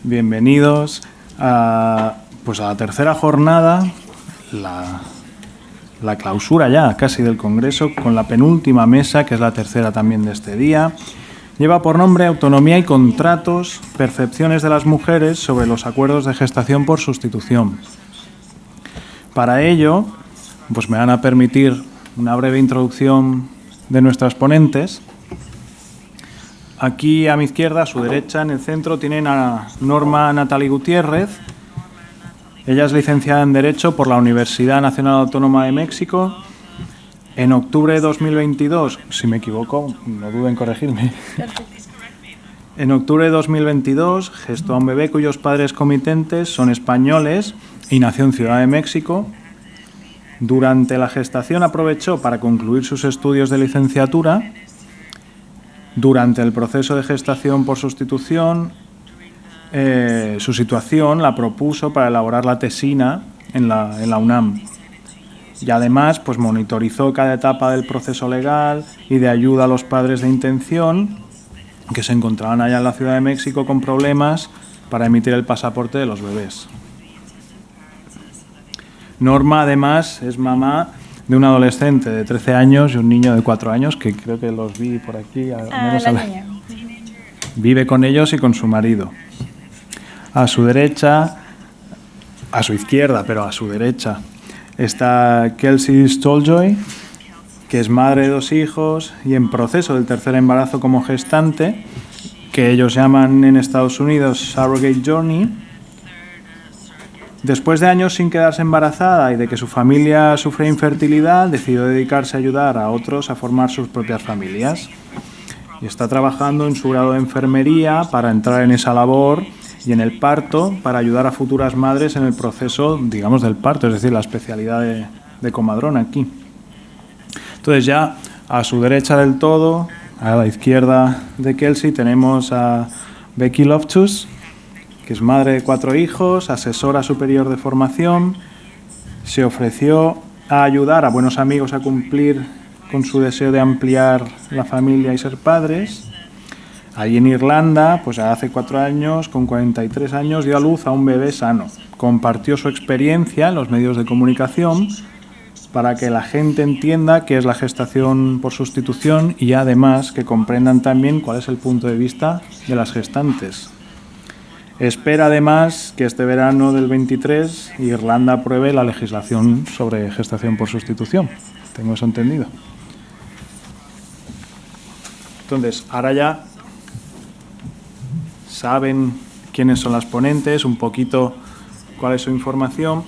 Bienvenidos a la tercera jornada, la clausura ya casi del Congreso, con la penúltima mesa, que es la tercera también de este día. Lleva por nombre Autonomía y Contratos, percepciones de las mujeres sobre los acuerdos de gestación por sustitución. Para ello, pues me van a permitir una breve introducción de nuestras ponentes. Aquí a mi izquierda, a su derecha, en el centro, tienen a Norma Natalie Gutiérrez. Ella es licenciada en Derecho por la Universidad Nacional Autónoma de México. En octubre de 2022, si me equivoco, no duden en corregirme. En octubre de 2022 gestó a un bebé cuyos padres comitentes son españoles y nació en Ciudad de México. Durante la gestación aprovechó para concluir sus estudios de licenciatura. Durante el proceso de gestación por sustitución, su situación la propuso para elaborar la tesina en la UNAM. Y además, pues monitorizó cada etapa del proceso legal y de ayuda a los padres de intención que se encontraban allá en la Ciudad de México con problemas para emitir el pasaporte de los bebés. Norma, además, es mamá de un adolescente de 13 años y un niño de 4 años, que creo que los vi por aquí. Vive con ellos y con su marido. A su derecha, a su izquierda, pero a su derecha, está Kelsey Stoljoy, que es madre de 2 hijos y en proceso del tercer embarazo como gestante, que ellos llaman en Estados Unidos Surrogate Journey. Después de años sin quedarse embarazada y de que su familia sufre infertilidad, decidió dedicarse a ayudar a otros a formar sus propias familias. Y está trabajando en su grado de enfermería para entrar en esa labor y en el parto para ayudar a futuras madres en el proceso, digamos, del parto, es decir, la especialidad de comadrón aquí. Entonces ya a su derecha del todo, a la izquierda de Kelsey, tenemos a Becky Loftus, que es madre de 4 hijos, asesora superior de formación. Se ofreció a ayudar a buenos amigos a cumplir con su deseo de ampliar la familia y ser padres. Allí en Irlanda, pues hace 4 años, con 43 años, dio a luz a un bebé sano. Compartió su experiencia en los medios de comunicación para que la gente entienda qué es la gestación por sustitución y además que comprendan también cuál es el punto de vista de las gestantes. Espera además que este verano del 23 Irlanda apruebe la legislación sobre gestación por sustitución. Tengo eso entendido. Entonces, ahora ya saben quiénes son las ponentes, un poquito cuál es su información.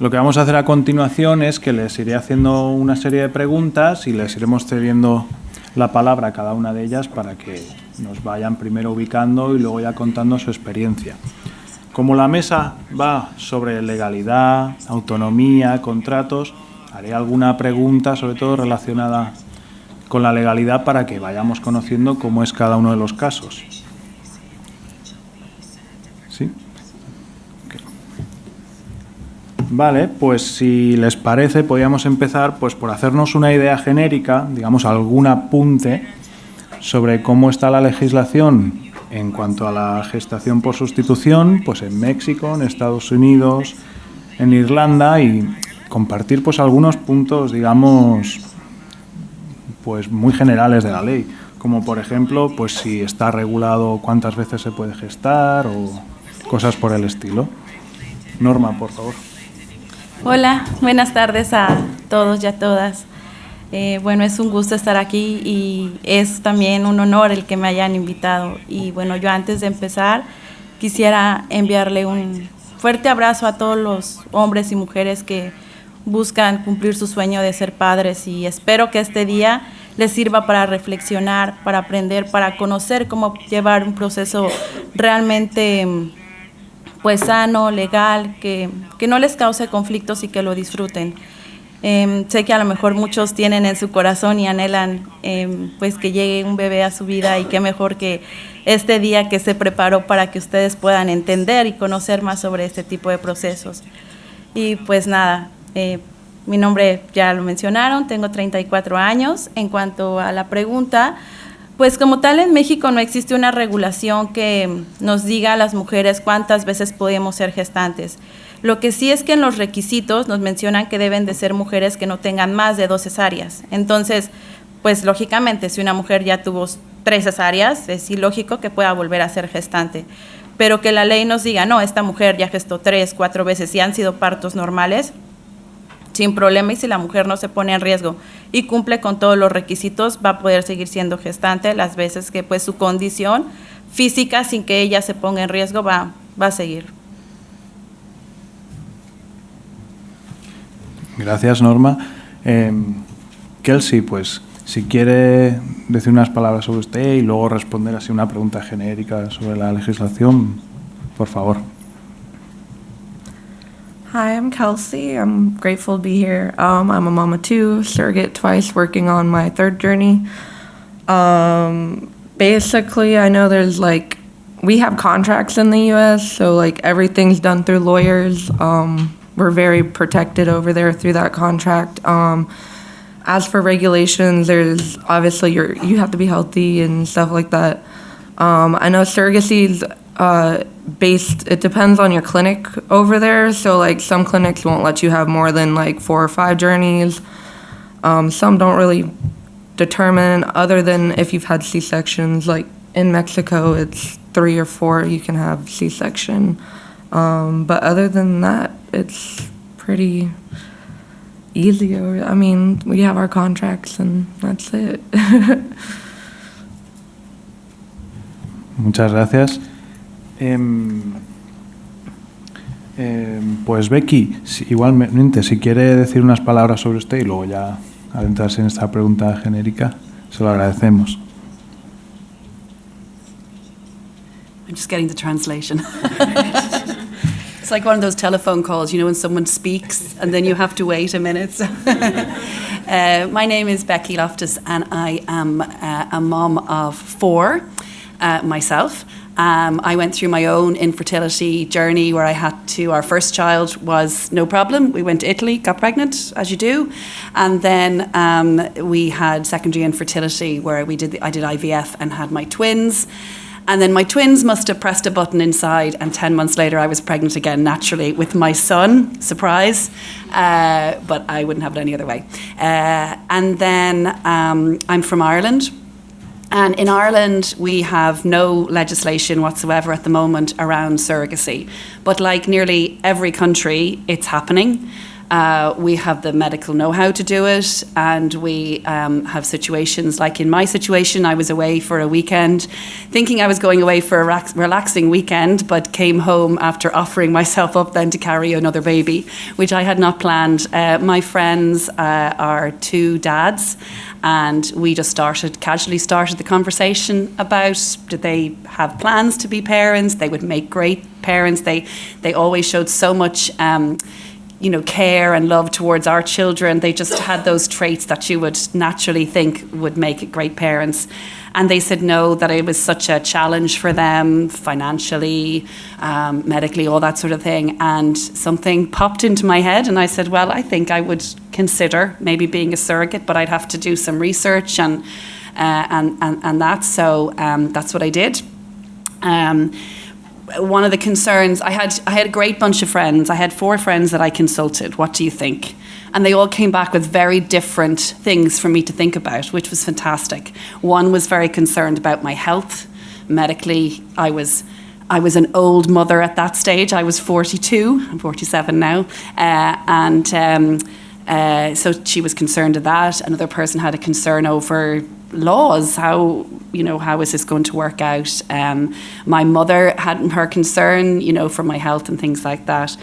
Lo que vamos a hacer a continuación es que les iré haciendo una serie de preguntas y les iremos cediendo la palabra a cada una de ellas para que nos vayan primero ubicando y luego ya contando su experiencia. Como la mesa va sobre legalidad, autonomía, contratos, haré alguna pregunta sobre todo relacionada con la legalidad para que vayamos conociendo cómo es cada uno de los casos. ¿Sí? Okay. Vale, pues si les parece podríamos empezar pues por hacernos una idea genérica, digamos algún apunte sobre cómo está la legislación en cuanto a la gestación por sustitución, pues en México, en Estados Unidos, en Irlanda, y compartir pues algunos puntos, digamos, pues muy generales de la ley, como por ejemplo, pues si está regulado cuántas veces se puede gestar o cosas por el estilo. Norma, por favor. Hola, buenas tardes a todos y a todas. Bueno, es un gusto estar aquí y es también un honor el que me hayan invitado. Y bueno, yo antes de empezar quisiera enviarle un fuerte abrazo a todos los hombres y mujeres que buscan cumplir su sueño de ser padres, y espero que este día les sirva para reflexionar, para aprender, para conocer cómo llevar un proceso realmente pues sano, legal, que no les cause conflictos y que lo disfruten. Sé que a lo mejor muchos tienen en su corazón y anhelan pues que llegue un bebé a su vida, y qué mejor que este día que se preparó para que ustedes puedan entender y conocer más sobre este tipo de procesos. Y pues nada, mi nombre ya lo mencionaron, tengo 34 años. En cuanto a la pregunta, Pues como tal en México no existe una regulación que nos diga a las mujeres cuántas veces podemos ser gestantes. Lo que sí es que en los requisitos nos mencionan que deben de ser mujeres que no tengan más de 2 cesáreas. Entonces, pues lógicamente si una mujer ya tuvo 3 cesáreas, es ilógico que pueda volver a ser gestante. Pero que la ley nos diga, no, esta mujer ya gestó 3, 4 veces y han sido partos normales, sin problema, y si la mujer no se pone en riesgo y cumple con todos los requisitos, va a poder seguir siendo gestante las veces que pues su condición física, sin que ella se ponga en riesgo, va a seguir. Gracias, Norma. Kelsey, pues si quiere decir unas palabras sobre usted y luego responder así una pregunta genérica sobre la legislación, por favor. Hi, I'm Kelsey. I'm grateful to be here. I'm a mom of 2, surrogate twice, working on my 3rd journey. Basically, I know there's we have contracts in the U.S., so everything's done through lawyers. We're very protected over there through that contract. As for regulations, there's obviously you have to be healthy and stuff like that. I know surrogacy's it depends on your clinic over there. So some clinics won't let you have more than 4 or 5 journeys. Some don't really determine, other than if you've had C-sections. In Mexico, it's 3 or 4 you can have C-section. But other than that, it's pretty easy. I mean, we have our contracts and that's it. Muchas gracias. Pues Becky, igualmente, si quiere decir unas palabras sobre usted y luego ya adentrarse en esta pregunta genérica, se lo agradecemos. I'm just getting the translation. It's like one of those telephone calls, when someone speaks and then you have to wait a minute. My name is Becky Loftus and I am a mom of 4 myself. I went through my own infertility journey where our first child was no problem. We went to Italy, got pregnant, as you do. And then we had secondary infertility where I did IVF and had my twins. And then my twins must have pressed a button inside, and 10 months later I was pregnant again, naturally, with my son. Surprise. But I wouldn't have it any other way. And then I'm from Ireland. And in Ireland, we have no legislation whatsoever at the moment around surrogacy. But like nearly every country, it's happening. We have the medical know-how to do it, and we have situations like in my situation, I was away for a weekend, thinking I was going away for a relaxing weekend, but came home after offering myself up then to carry another baby, which I had not planned. My friends are 2 dads, and we just casually started the conversation about, did they have plans to be parents? They would make great parents. They always showed so much care and love towards our children. They just had those traits that you would naturally think would make great parents. And they said no, that it was such a challenge for them financially, medically, all that sort of thing. And something popped into my head and I said, well, I think I would consider maybe being a surrogate, but I'd have to do some research and that. So that's what I did. One of the concerns, I had a great bunch of friends. I had 4 friends that I consulted. What do you think? And they all came back with very different things for me to think about, which was fantastic. One was very concerned about my health. Medically, I was an old mother at that stage. I was 42. I'm 47 now. So she was concerned of that. Another person had a concern over laws. How is this going to work out? My mother had her concern, for my health and things like that.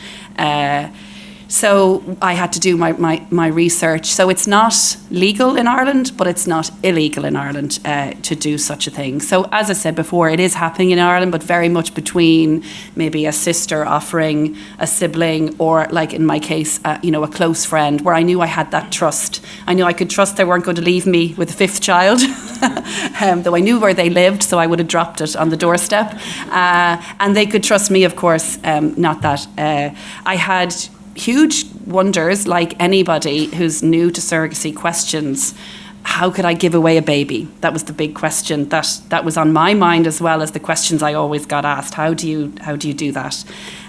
So I had to do my research. So it's not legal in Ireland, but it's not illegal in Ireland to do such a thing. So as I said before, it is happening in Ireland, but very much between maybe a sister offering a sibling, or like in my case, a close friend, where I knew I had that trust. I knew I could trust they weren't going to leave me with a 5th child, though I knew where they lived, so I would have dropped it on the doorstep. And they could trust me, of course, not that. I had huge wonders, like anybody who's new to surrogacy, questions. how could I give away a baby? That was the big question that was on my mind, as well as the questions I always got asked. How do you do that?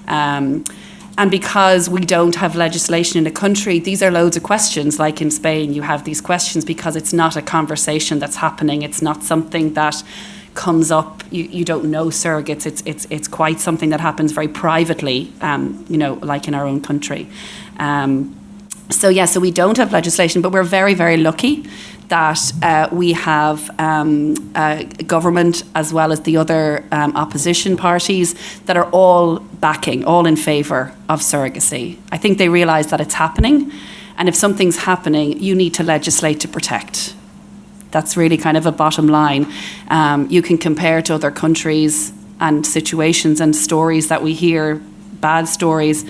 And because we don't have legislation in a country, these are loads of questions. Like in Spain, you have these questions because it's not a conversation that's happening. It's not something that comes up. You don't know surrogates. It's quite something that happens very privately, like in our own country. So we don't have legislation, but we're very, very lucky that we have government as well as the other opposition parties that are all in favour of surrogacy. I think they realise that it's happening, and if something's happening, you need to legislate to protect. That's really kind of a bottom line. You can compare to other countries and situations and stories that we hear, bad stories,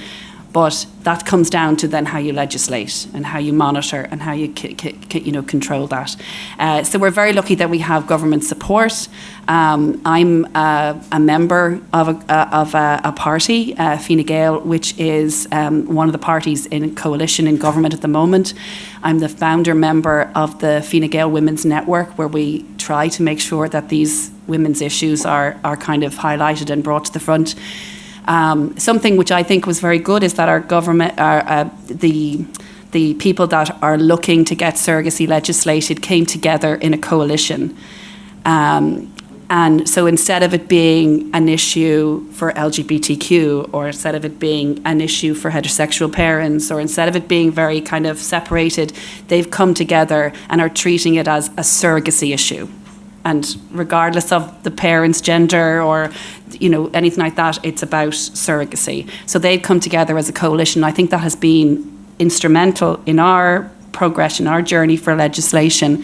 but that comes down to then how you legislate and how you monitor and how you control that. So we're very lucky that we have government support. I'm a member of a party, Fine Gael, which is one of the parties in a coalition in government at the moment. I'm the founder member of the Fine Gael Women's Network, where we try to make sure that these women's issues are kind of highlighted and brought to the front. Something which I think was very good is that our government, the people that are looking to get surrogacy legislated came together in a coalition. And so instead of it being an issue for LGBTQ, or instead of it being an issue for heterosexual parents, or instead of it being very kind of separated, they've come together and are treating it as a surrogacy issue. And regardless of the parent's gender or, anything like that, it's about surrogacy. So they've come together as a coalition. I think that has been instrumental in our progression, our journey for legislation,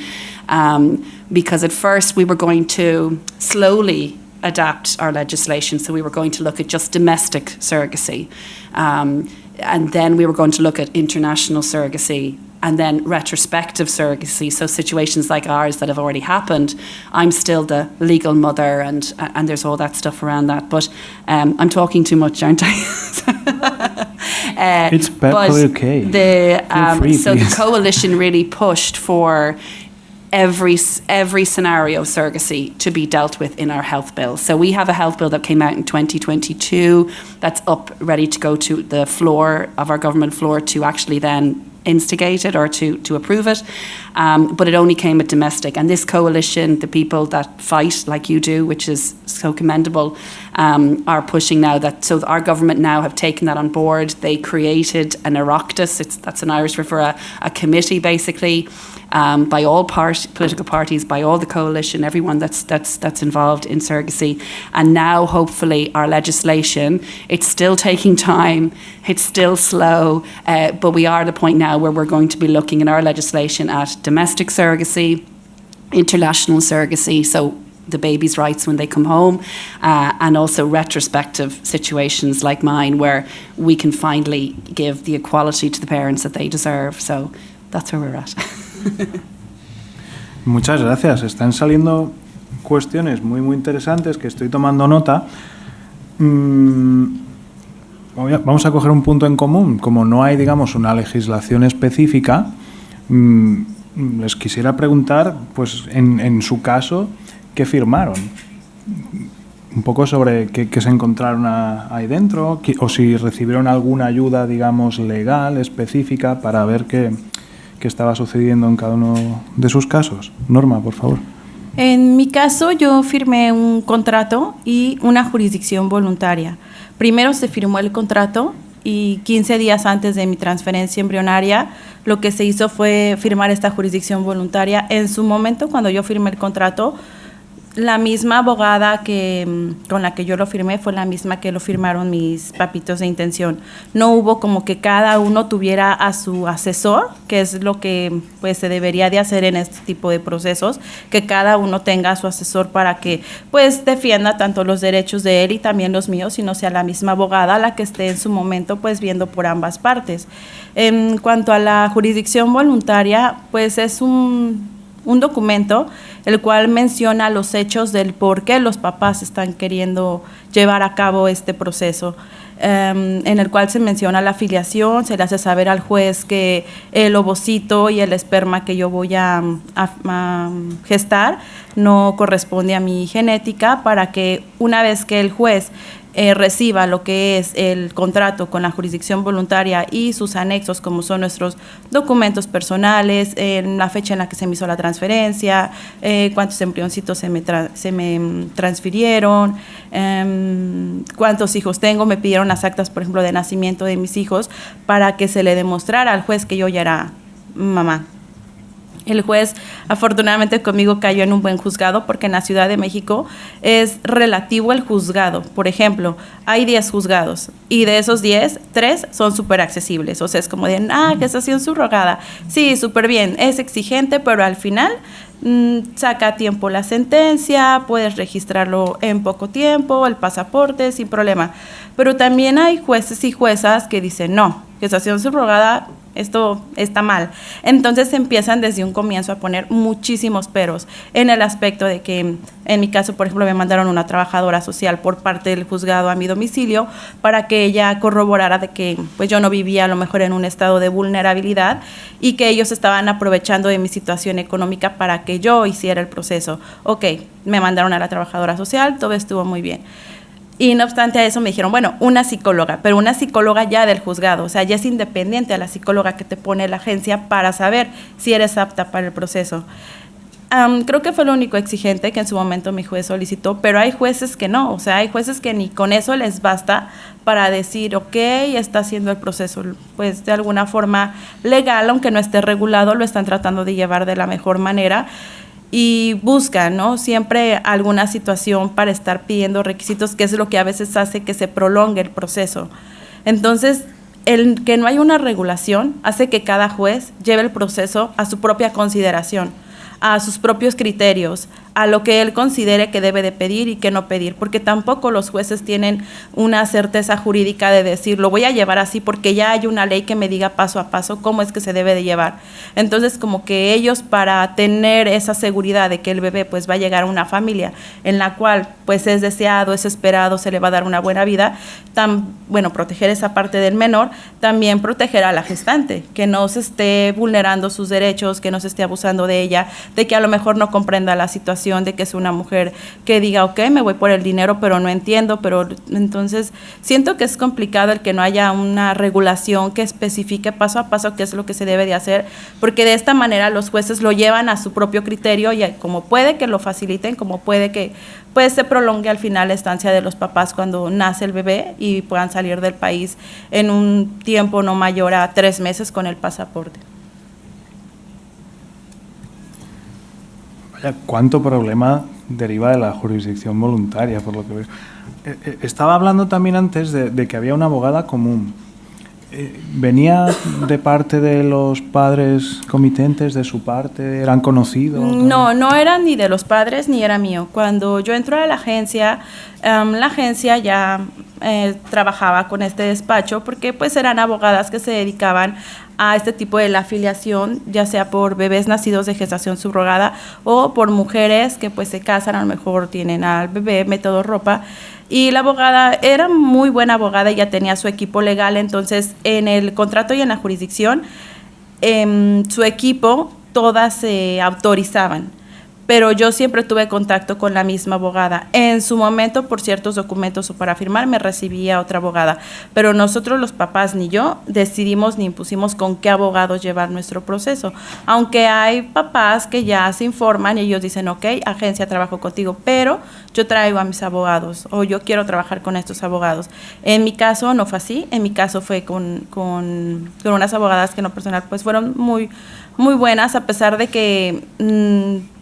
because at first we were going to slowly adapt our legislation. So we were going to look at just domestic surrogacy. And then we were going to look at international surrogacy, and then retrospective surrogacy, so situations like ours that have already happened. I'm still the legal mother, and there's all that stuff around that. But I'm talking too much, aren't I? It's perfectly okay. So the coalition really pushed for every scenario of surrogacy to be dealt with in our health bill. So we have a health bill that came out in 2022 that's up, ready to go to the floor of our government floor to actually then instigate it or to approve it. But it only came at domestic. And this coalition, the people that fight like you do, which is so commendable, are pushing now that, so our government now have taken that on board. They created an Oireachtas, that's an Irish word for a committee basically, by all political parties, by all the coalition, everyone that's involved in surrogacy. And now hopefully our legislation, it's still taking time, it's still slow, but we are at a point now where we're going to be looking in our legislation at domestic surrogacy, international surrogacy, so the baby's rights when they come home, and also retrospective situations like mine where we can finally give the equality to the parents that they deserve. So that's where we're at. Muchas gracias. Están saliendo cuestiones muy, muy interesantes que estoy tomando nota. Vamos a coger un punto en común. Como no hay, digamos, una legislación específica, les quisiera preguntar, pues, en su caso, ¿qué firmaron? Un poco sobre qué se encontraron ahí dentro, o si recibieron alguna ayuda, digamos, legal, específica, para ver qué estaba sucediendo en cada uno de sus casos. Norma, por favor. En mi caso, yo firmé un contrato y una jurisdicción voluntaria. Primero se firmó el contrato y 15 días antes de mi transferencia embrionaria, lo que se hizo fue firmar esta jurisdicción voluntaria. En su momento, cuando yo firmé el contrato, la misma abogada con la que yo lo firmé fue la misma que lo firmaron mis papitos de intención. No hubo como que cada uno tuviera a su asesor, que es lo que pues se debería de hacer en este tipo de procesos, que cada uno tenga a su asesor para que pues defienda tanto los derechos de él y también los míos, y no sea la misma abogada la que esté en su momento pues viendo por ambas partes. En cuanto a la jurisdicción voluntaria, pues es un documento el cual menciona los hechos del por qué los papás están queriendo llevar a cabo este proceso. en el cual se menciona la filiación, se le hace saber al juez que el ovocito y el esperma que yo voy a gestar no corresponde a mi genética, para que una vez que el juez reciba lo que es el contrato con la jurisdicción voluntaria y sus anexos, como son nuestros documentos personales, en la fecha en la que se me hizo la transferencia, cuántos embrioncitos se me transfirieron, cuántos hijos tengo. Me pidieron las actas, por ejemplo, de nacimiento de mis hijos, para que se le demostrara al juez que yo ya era mamá. El juez, afortunadamente, conmigo cayó en un buen juzgado, porque en la Ciudad de México es relativo el juzgado. Por ejemplo, hay 10 juzgados y de esos 10, 3 son súper accesibles. O sea, es como de, gestación subrogada. Sí, súper bien, es exigente, pero al final saca a tiempo la sentencia, puedes registrarlo en poco tiempo, el pasaporte, sin problema. Pero también hay jueces y juezas que dicen, no, gestación subrogada, esto está mal. Entonces empiezan desde un comienzo a poner muchísimos peros, en el aspecto de que, en mi caso, por ejemplo, me mandaron una trabajadora social por parte del juzgado a mi domicilio, para que ella corroborara de que pues yo no vivía a lo mejor en un estado de vulnerabilidad, y que ellos estaban aprovechando de mi situación económica para que yo hiciera el proceso. Ok, me mandaron a la trabajadora social, todo estuvo muy bien. Y no obstante a eso me dijeron, bueno, una psicóloga, pero una psicóloga ya del juzgado, o sea, ya es independiente a la psicóloga que te pone la agencia para saber si eres apta para el proceso. Creo que fue lo único exigente que en su momento mi juez solicitó, pero hay jueces que no, o sea, hay jueces que ni con eso les basta para decir, ok, está haciendo el proceso, pues de alguna forma legal, aunque no esté regulado, lo están tratando de llevar de la mejor manera. Y buscan, ¿no?, siempre alguna situación para estar pidiendo requisitos, que es lo que a veces hace que se prolongue el proceso. Entonces, el que no hay una regulación hace que cada juez lleve el proceso a su propia consideración, a sus propios criterios, a lo que él considere que debe de pedir y que no pedir, porque tampoco los jueces tienen una certeza jurídica de decir, lo voy a llevar así porque ya hay una ley que me diga paso a paso cómo es que se debe de llevar. Entonces, como que ellos, para tener esa seguridad de que el bebé pues va a llegar a una familia en la cual pues es deseado, es esperado, se le va a dar una buena vida, proteger esa parte del menor, también proteger a la gestante, que no se esté vulnerando sus derechos, que no se esté abusando de ella, de que a lo mejor no comprenda la situación, de que es una mujer que diga, ok, me voy por el dinero, pero no entiendo. Pero entonces siento que es complicado el que no haya una regulación que especifique paso a paso qué es lo que se debe de hacer, porque de esta manera los jueces lo llevan a su propio criterio, y como puede que lo faciliten, como puede que pues se prolongue al final la estancia de los papás cuando nace el bebé y puedan salir del país en un tiempo no mayor a 3 meses con el pasaporte. ¿Cuánto problema deriva de la jurisdicción voluntaria, por lo que veo? Estaba hablando también antes de que había una abogada común. ¿Venía de parte de los padres comitentes, de su parte? ¿Eran conocidos? No eran ni de los padres ni era mío. Cuando yo entré a la agencia ya trabajaba con este despacho, porque pues eran abogadas que se dedicaban a este tipo de la afiliación, ya sea por bebés nacidos de gestación subrogada o por mujeres que pues se casan, a lo mejor tienen al bebé, método ropa. Y la abogada era muy buena abogada y ya tenía su equipo legal. Entonces, en el contrato y en la jurisdicción, su equipo, todas se autorizaban. Pero yo siempre tuve contacto con la misma abogada. En su momento, por ciertos documentos o para firmar, me recibía otra abogada. Pero nosotros, los papás, ni yo, decidimos ni impusimos con qué abogados llevar nuestro proceso. Aunque hay papás que ya se informan y ellos dicen, ok, agencia, trabajo contigo, pero yo traigo a mis abogados o yo quiero trabajar con estos abogados. En mi caso no fue así. En mi caso fue con unas abogadas que en lo personal pues fueron muy, muy buenas, a pesar de que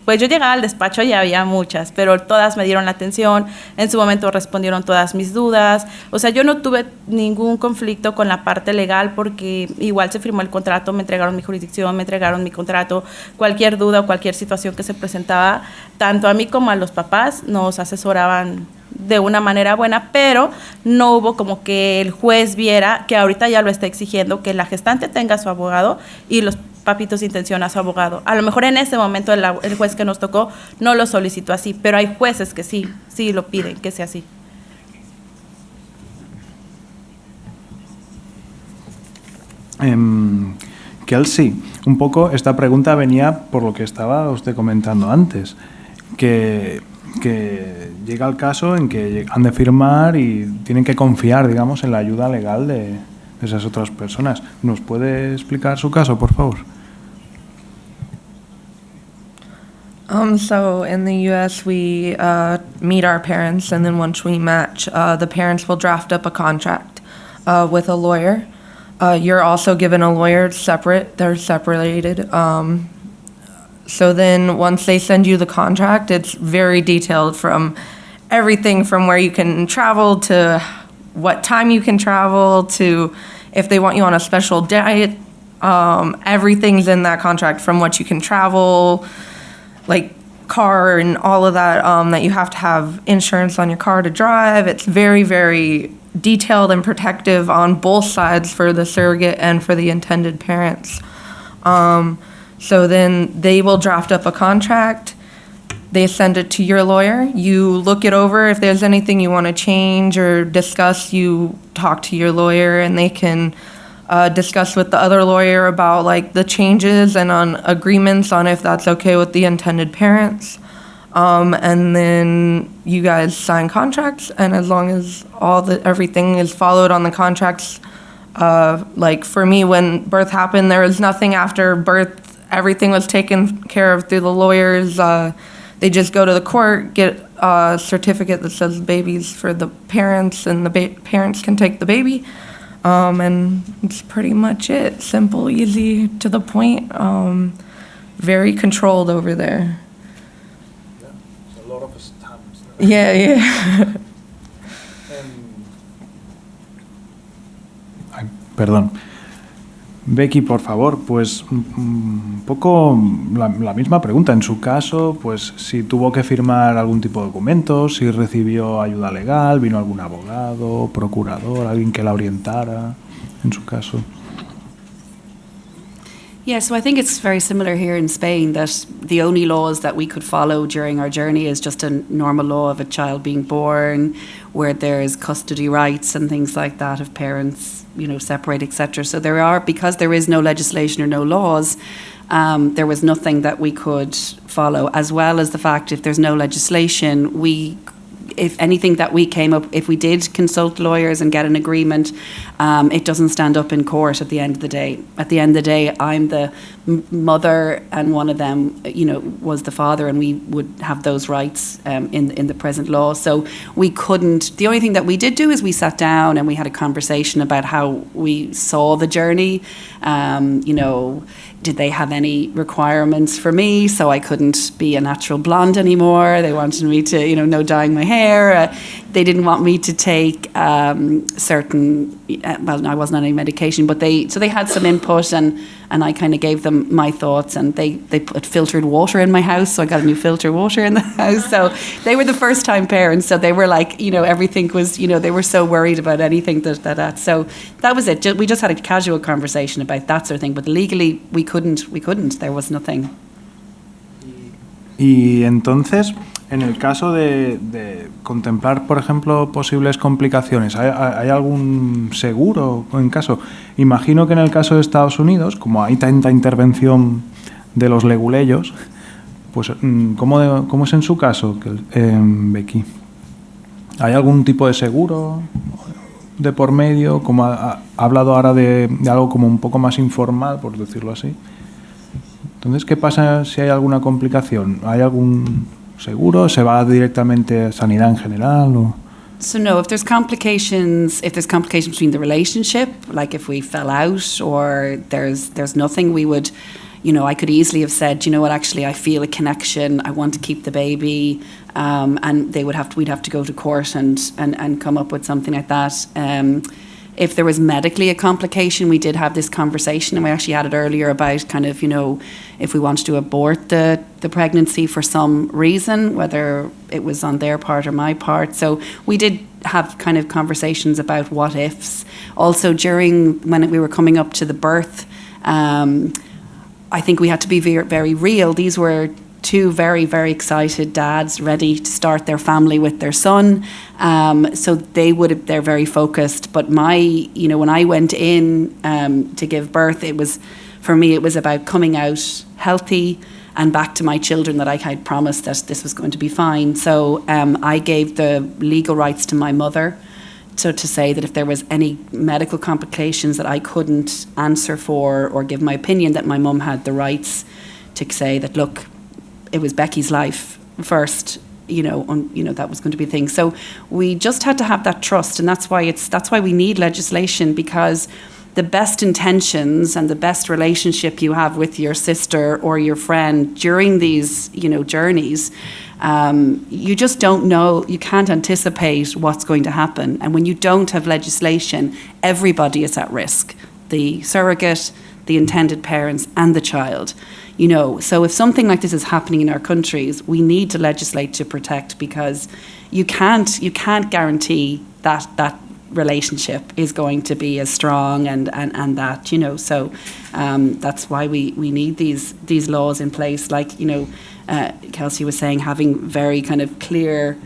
pues yo llegaba al despacho y había muchas, pero todas me dieron la atención, en su momento respondieron todas mis dudas. O sea, yo no tuve ningún conflicto con la parte legal, porque igual se firmó el contrato, me entregaron mi jurisdicción, me entregaron mi contrato, cualquier duda o cualquier situación que se presentaba, tanto a mí como a los papás, nos asesoraban de una manera buena, pero no hubo como que el juez viera, que ahorita ya lo está exigiendo, que la gestante tenga su abogado y los papitos intención a su abogado. A lo mejor en ese momento el juez que nos tocó no lo solicitó así, pero hay jueces que sí lo piden, que sea así. Kelsey, un poco esta pregunta venía por lo que estaba usted comentando antes, que llega el caso en que han de firmar y tienen que confiar, digamos, en la ayuda legal de esas otras personas. ¿Nos puede explicar su caso, por favor? So in the U.S., we meet our parents, and then once we match, the parents will draft up a contract with a lawyer. You're also given a lawyer separate. They're separated. So then once they send you the contract, it's very detailed from everything from where you can travel to what time you can travel to if they want you on a special diet. Everything's in that contract from what you can travel, like car and all of that, that you have to have insurance on your car to drive. It's very, very detailed and protective on both sides for the surrogate and for the intended parents. So then they will draft up a contract. They send it to your lawyer. You look it over. If there's anything you want to change or discuss, you talk to your lawyer, and they can discuss with the other lawyer about like the changes and on agreements on if that's okay with the intended parents. And then you guys sign contracts, and as long as everything is followed on the contracts, like for me, when birth happened, there was nothing after birth. Everything was taken care of through the lawyers. They just go to the court, get a certificate that says baby's for the parents, and the parents can take the baby. And it's pretty much it. Simple, easy, to the point. Very controlled over there. Yeah, a lot of stamps. Yeah. Ay, perdón. Becky, por favor, pues un poco la misma pregunta. En su caso, pues si tuvo que firmar algún tipo de documento, si recibió ayuda legal, vino algún abogado, procurador, alguien que la orientara, en su caso. Yeah, so I think it's very similar here in Spain, that the only laws that we could follow during our journey is just a normal law of a child being born, where there's custody rights and things like that of parents, separate, etc. So because there is no legislation or no laws, there was nothing that we could follow, as well as the fact if there's no legislation, if anything that we came up, if we did consult lawyers and get an agreement, it doesn't stand up in court at the end of the day. At the end of the day, I'm the mother and one of them, was the father, and we would have those rights in the present law. So we couldn't, the only thing that we did do is we sat down and we had a conversation about how we saw the journey. Did they have any requirements for me? So I couldn't be a natural blonde anymore. They wanted me to, no dyeing my hair. They didn't want me to take certain, well, I wasn't on any medication, but they had some input, and I kind of gave them my thoughts, and they put filtered water in my house, so I got a new filtered water in the house. So they were the first time parents, so they were like, everything was, they were so worried about anything that. So that was it. We just had a casual conversation about that sort of thing, but legally we couldn't, there was nothing. Y entonces, en el caso de contemplar, por ejemplo, posibles complicaciones, ¿hay algún seguro en caso? Imagino que en el caso de Estados Unidos, como hay tanta intervención de los leguleyos, pues ¿cómo es en su caso, Becky? ¿Hay algún tipo de seguro de por medio? Como ha hablado ahora de algo como un poco más informal, por decirlo así. Entonces, ¿qué pasa si hay alguna complicación? ¿Hay algún seguro? ¿Se va directamente a sanidad en general? ¿O? So no, if there's complications between the relationship, like if we fell out or there's nothing, we would, I could easily have said, actually I feel a connection, I want to keep the baby, and we'd have to go to court and come up with something like that. If there was medically a complication, we did have this conversation, and we actually had it earlier about kind of, if we wanted to abort the pregnancy for some reason, whether it was on their part or my part. So we did have kind of conversations about what ifs. Also, when we were coming up to the birth, I think we had to be very, very real. These were two very, very excited dads ready to start their family with their son. So they're very focused. But when I went in to give birth, for me, it was about coming out healthy and back to my children, that I had promised that this was going to be fine. So I gave the legal rights to my mother, so to say that if there was any medical complications that I couldn't answer for or give my opinion, that my mum had the rights to say that, look, it was Becky's life first, that was going to be a thing. So we just had to have that trust, and that's why we need legislation, because the best intentions and the best relationship you have with your sister or your friend during these, journeys, you just don't know, you can't anticipate what's going to happen. And when you don't have legislation, everybody is at risk. The surrogate, the intended parents, and the child. So if something like this is happening in our countries, we need to legislate to protect, because you can't guarantee that relationship is going to be as strong and that, so that's why we need these laws in place, like Kelsey was saying, having very kind of clear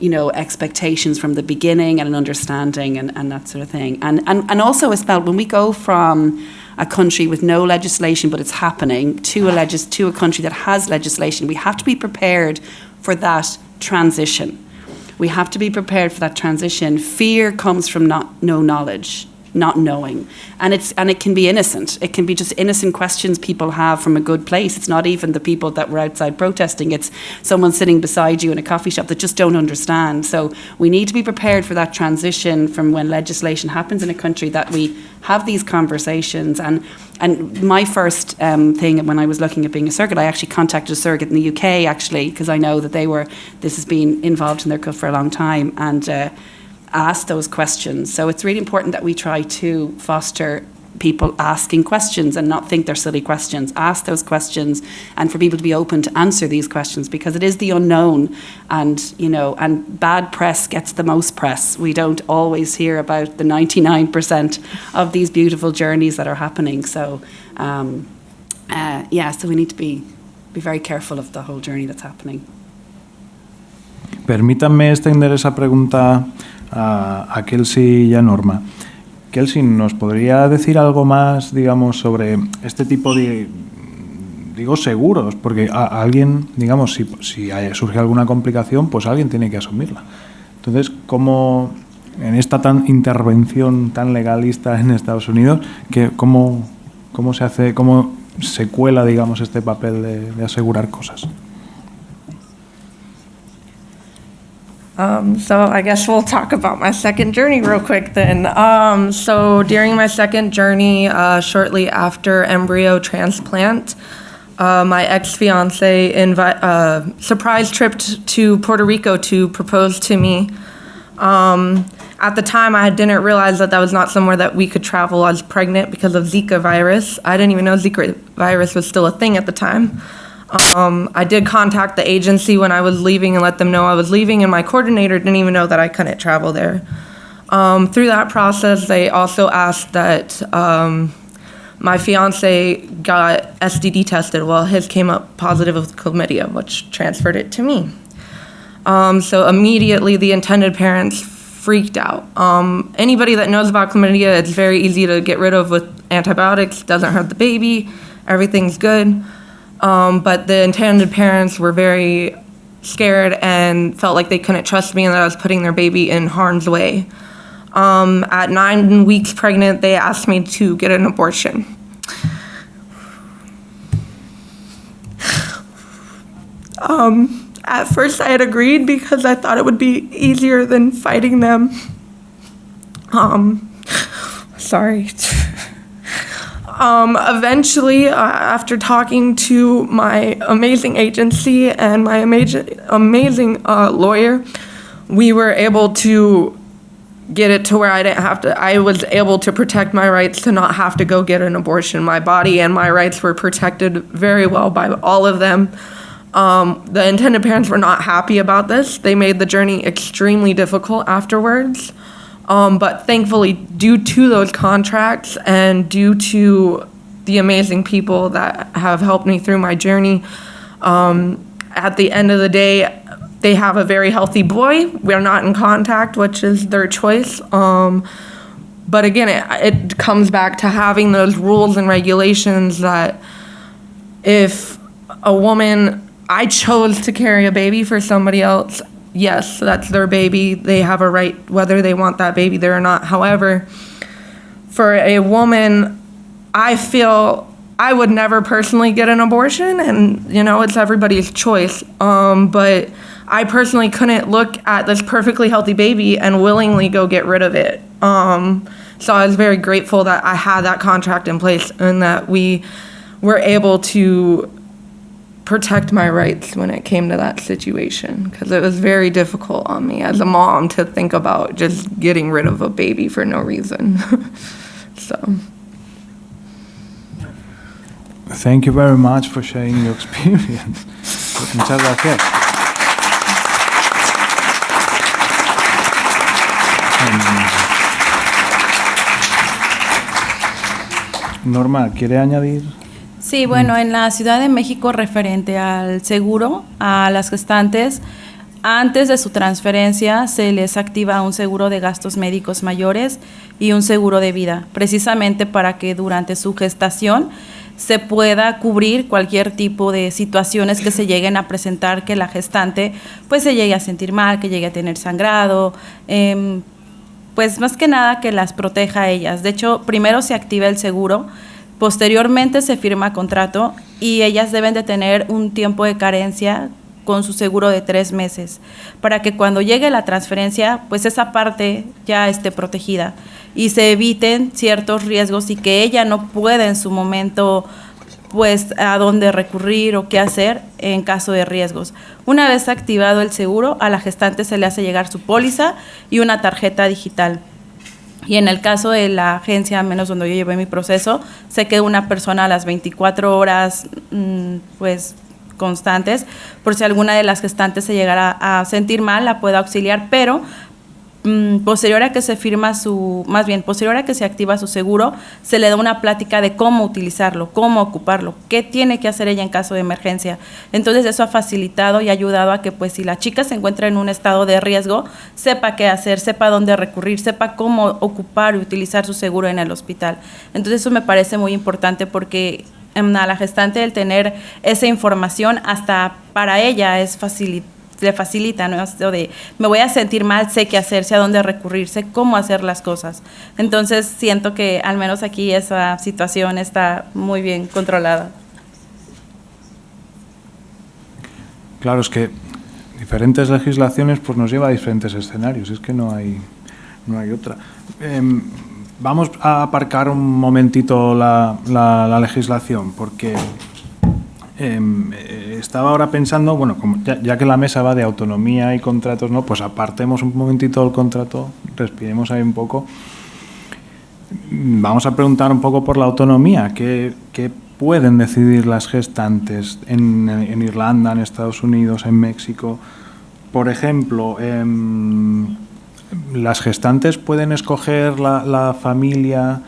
expectations from the beginning and an understanding and that sort of thing, and also as well, when we go from a country with no legislation but it's happening to a country that has legislation, we have to be prepared for that transition. We have to be prepared for that transition. Fear comes from no knowledge, not knowing. And it can be innocent. It can be just innocent questions people have from a good place. It's not even the people that were outside protesting. It's someone sitting beside you in a coffee shop that just don't understand. So we need to be prepared for that transition from when legislation happens in a country, that we have these conversations. And my first thing when I was looking at being a surrogate, I actually contacted a surrogate in the UK, actually, because I know that this has been involved in their cut for a long time, and asked those questions. So it's really important that we try to foster people asking questions and not think they're silly questions. Ask those questions, and for people to be open to answer these questions, because it is the unknown, and bad press gets the most press. We don't always hear about the 99% of these beautiful journeys that are happening. So so we need to be very careful of the whole journey that's happening. Permítanme extender esa pregunta a Kelsey y a Norma. Kelsey, ¿nos podría decir algo más, digamos, sobre este tipo de, seguros? Porque a alguien, digamos, si surge alguna complicación, pues alguien tiene que asumirla. Entonces, ¿cómo, en esta intervención tan legalista en Estados Unidos, cómo se hace, cómo se cuela, digamos, este papel de asegurar cosas? So I guess we'll talk about my second journey real quick then. So during my second journey, shortly after embryo transplant, my ex-fiance surprise tripped to Puerto Rico to propose to me. At the time, I didn't realize that was not somewhere that we could travel as pregnant because of Zika virus. I didn't even know Zika virus was still a thing at the time. I did contact the agency when I was leaving and let them know I was leaving, and my coordinator didn't even know that I couldn't travel there. Through that process, they also asked that my fiance got STD tested. Well, his came up positive with chlamydia, which transferred it to me. So immediately the intended parents freaked out. Anybody that knows about chlamydia, it's very easy to get rid of with antibiotics. Doesn't hurt the baby. Everything's good. But the intended parents were very scared and felt like they couldn't trust me and that I was putting their baby in harm's way. At 9 weeks pregnant, they asked me to get an abortion. At first I had agreed because I thought it would be easier than fighting them. Sorry. Eventually, after talking to my amazing agency and my amazing lawyer, we were able to get it to where I was able to protect my rights to not have to go get an abortion. My body and my rights were protected very well by all of them. The intended parents were not happy about this. They made the journey extremely difficult afterwards. But thankfully, due to those contracts and due to the amazing people that have helped me through my journey, At the end of the day, they have a very healthy boy. We're not in contact, which is their choice. But again, it comes back to having those rules and regulations that if a woman, I chose to carry a baby for somebody else, yes, that's their baby. They have a right whether they want that baby there or not. However, for a woman, I feel I would never personally get an abortion, and it's everybody's choice. But I personally couldn't look at this perfectly healthy baby and willingly go get rid of it. So I was very grateful that I had that contract in place and that we were able to protect my rights when it came to that situation, because it was very difficult on me as a mom to think about just getting rid of a baby for no reason. So. Thank you very much for sharing your experience. Muchas gracias. Norma, ¿quiere añadir? Sí, bueno, en la Ciudad de México, referente al seguro a las gestantes, antes de su transferencia se les activa un seguro de gastos médicos mayores y un seguro de vida, precisamente para que durante su gestación se pueda cubrir cualquier tipo de situaciones que se lleguen a presentar, que la gestante pues se llegue a sentir mal, que llegue a tener sangrado, pues más que nada que las proteja a ellas. De hecho, primero se activa el seguro, posteriormente se firma contrato y ellas deben de tener un tiempo de carencia con su seguro de 3 meses, para que cuando llegue la transferencia, pues esa parte ya esté protegida y se eviten ciertos riesgos y que ella no pueda en su momento, pues, a dónde recurrir o qué hacer en caso de riesgos. Una vez activado el seguro, a la gestante se le hace llegar su póliza y una tarjeta digital. Y en el caso de la agencia, menos donde yo llevé mi proceso, sé que una persona a las 24 horas, pues, constantes, por si alguna de las gestantes se llegara a sentir mal, la pueda auxiliar, pero posterior a que se firma posterior a que se activa su seguro, se le da una plática de cómo utilizarlo, cómo ocuparlo, qué tiene que hacer ella en caso de emergencia. Entonces eso ha facilitado y ayudado a que, pues, si la chica se encuentra en un estado de riesgo, sepa qué hacer, sepa dónde recurrir, sepa cómo ocupar y utilizar su seguro en el hospital. Entonces eso me parece muy importante porque a la gestante el tener esa información hasta para ella le facilita, ¿no? Esto de me voy a sentir mal, sé qué hacer, sé a dónde recurrir, sé cómo hacer las cosas. Entonces siento que al menos aquí esa situación está muy bien controlada. Claro, es que diferentes legislaciones pues nos lleva a diferentes escenarios, es que no hay otra. Vamos a aparcar un momentito la legislación, porque estaba ahora pensando, bueno, ya que la mesa va de autonomía y contratos, ¿no? Pues apartemos un momentito el contrato, respiremos ahí un poco. Vamos a preguntar un poco por la autonomía. ¿Qué pueden decidir las gestantes en Irlanda, en Estados Unidos, en México? Por ejemplo, las gestantes pueden escoger la familia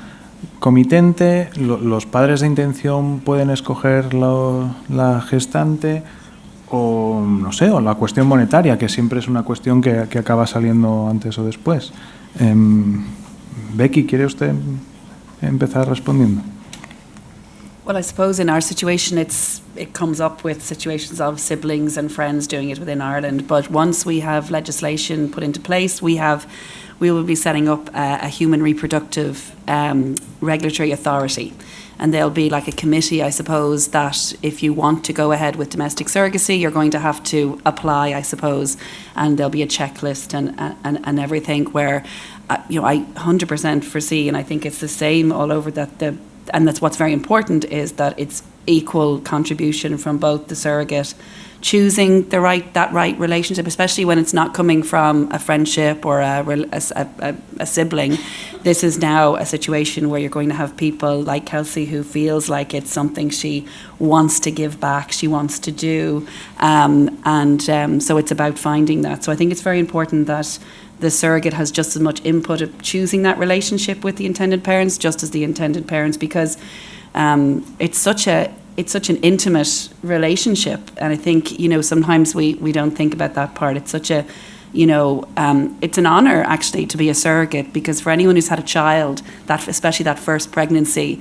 comitente, los padres de intención pueden escoger la gestante, o no sé, o la cuestión monetaria, que siempre es una cuestión que acaba saliendo antes o después. Becky, ¿quiere usted empezar respondiendo? Well, I suppose in our situation, it comes up with situations of siblings and friends doing it within Ireland. But once we have legislation put into place, we will be setting up a human reproductive regulatory authority. And there'll be like a committee, I suppose, that if you want to go ahead with domestic surrogacy, you're going to have to apply, I suppose. And there'll be a checklist and everything where, I 100% foresee, and I think it's the same all over and that's what's very important, is that it's equal contribution from both the surrogate choosing that right relationship, especially when it's not coming from a friendship or a sibling. This is now a situation where you're going to have people like Kelsey who feels like it's something she wants to give back, she wants to do, so it's about finding that. So I think it's very important that the surrogate has just as much input of choosing that relationship with the intended parents, just as the intended parents, because it's such a it's such an intimate relationship. And I think, you know, sometimes we don't think about that part. It's such a, you know, it's an honour actually to be a surrogate, because for anyone who's had a child, that especially that first pregnancy,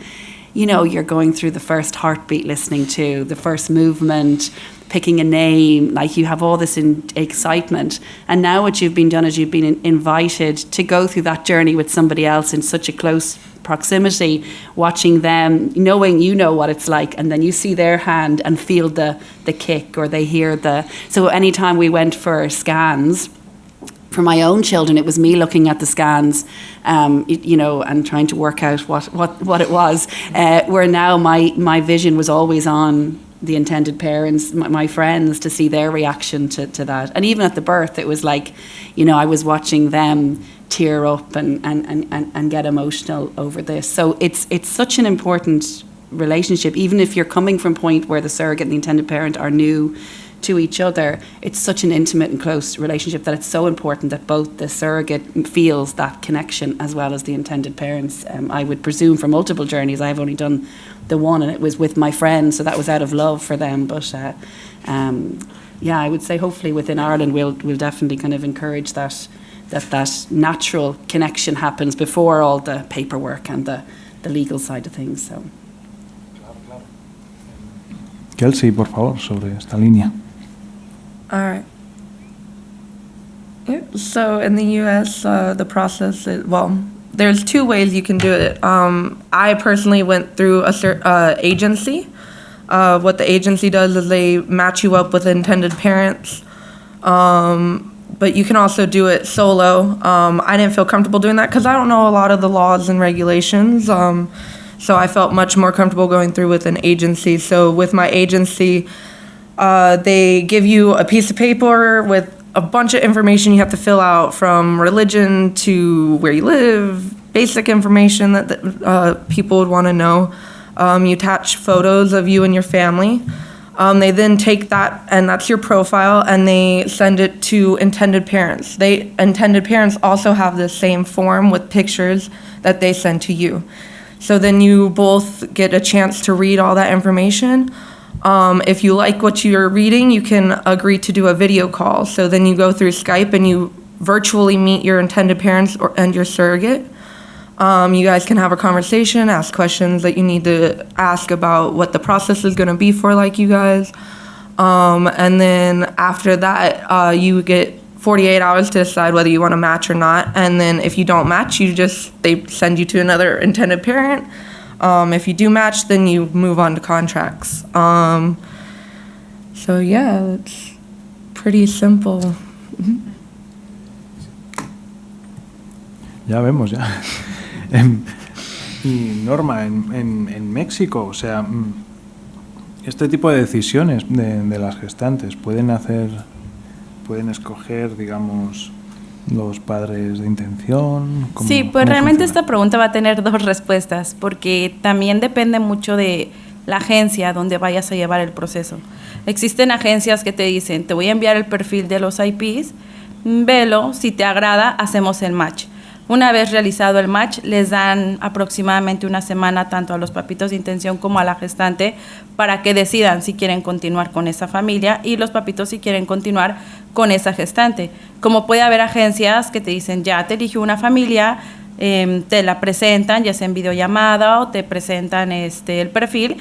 you know, you're going through the first heartbeat listening to, the first movement, picking a name, like you have all this excitement. And now what you've been done is you've been invited to go through that journey with somebody else in such a close proximity, watching them, knowing you know what it's like, and then you see their hand and feel the kick, or they hear the... So anytime we went for scans, for my own children, it was me looking at the scans, you know, and trying to work out what it was. Where now my vision was always on the intended parents, my friends, to see their reaction to that. And even at the birth, it was like, you know, I was watching them tear up and get emotional over this. So it's such an important relationship, even if you're coming from a point where the surrogate and the intended parent are new to each other. It's such an intimate and close relationship that it's so important that both the surrogate feels that connection as well as the intended parents. I would presume for multiple journeys, I've only done the one, and it was with my friends, so that was out of love for them. But yeah, I would say hopefully within Ireland we'll definitely kind of encourage that natural connection happens before all the paperwork and the legal side of things. So. Kelsey, por favor, sobre esta línea. All right. Yeah, so in the U.S., the process is, well, there's two ways you can do it. I personally went through a agency. What the agency does is they match you up with intended parents. But you can also do it solo. I didn't feel comfortable doing that because I don't know a lot of the laws and regulations. So I felt much more comfortable going through with an agency. So with my agency, they give you a piece of paper with a bunch of information you have to fill out, from religion to where you live, basic information that people would want to know. You attach photos of you and your family. They then take that, and that's your profile, and they send it to intended parents. Intended parents also have the same form with pictures that they send to you. So then you both get a chance to read all that information. If you like what you're reading, you can agree to do a video call. So then you go through Skype and you virtually meet your intended parents and your surrogate. You guys can have a conversation, ask questions that you need to ask about what the process is going to be for, like, you guys. And then after that, you get 48 hours to decide whether you want to match or not. And then if you don't match, they send you to another intended parent. If you do match, then you move on to contracts. So yeah, it's pretty simple. Ya vemos, ya. Y Norma, en México, o sea, este tipo de decisiones de las gestantes pueden escoger, digamos, los padres de intención. Sí, pues realmente esta pregunta va a tener dos respuestas, porque también depende mucho de la agencia donde vayas a llevar el proceso. Existen agencias que te dicen, te voy a enviar el perfil de los IPs, velo, si te agrada, hacemos el match. Una vez realizado el match, les dan aproximadamente una semana tanto a los papitos de intención como a la gestante para que decidan si quieren continuar con esa familia, y los papitos si quieren continuar con esa gestante. Como puede haber agencias que te dicen, ya te eligió una familia, te la presentan, ya sea en videollamada, o te presentan el perfil,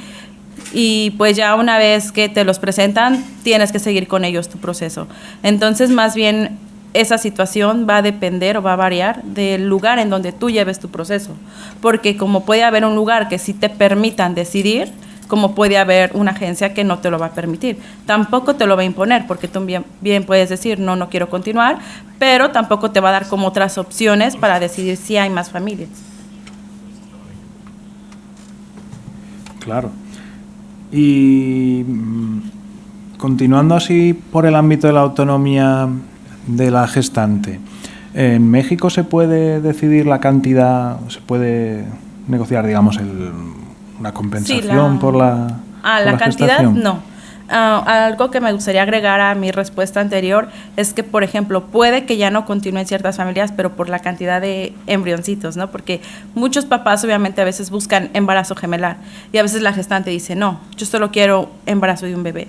y pues ya una vez que te los presentan, tienes que seguir con ellos tu proceso. Entonces, más bien, esa situación va a depender o va a variar del lugar en donde tú lleves tu proceso, porque como puede haber un lugar que sí te permitan decidir, como puede haber una agencia que no te lo va a permitir. Tampoco te lo va a imponer, porque tú bien puedes decir, no quiero continuar, pero tampoco te va a dar como otras opciones para decidir si hay más familias. Claro. Y continuando así por el ámbito de la autonomía de la gestante, ¿en México se puede decidir la cantidad, se puede negociar, digamos, una compensación por la cantidad? gestación? No. Algo que me gustaría agregar a mi respuesta anterior es que, por ejemplo, puede que ya no continúen ciertas familias, pero por la cantidad de embrioncitos, ¿no? Porque muchos papás obviamente a veces buscan embarazo gemelar y a veces la gestante dice, no, yo solo quiero embarazo de un bebé.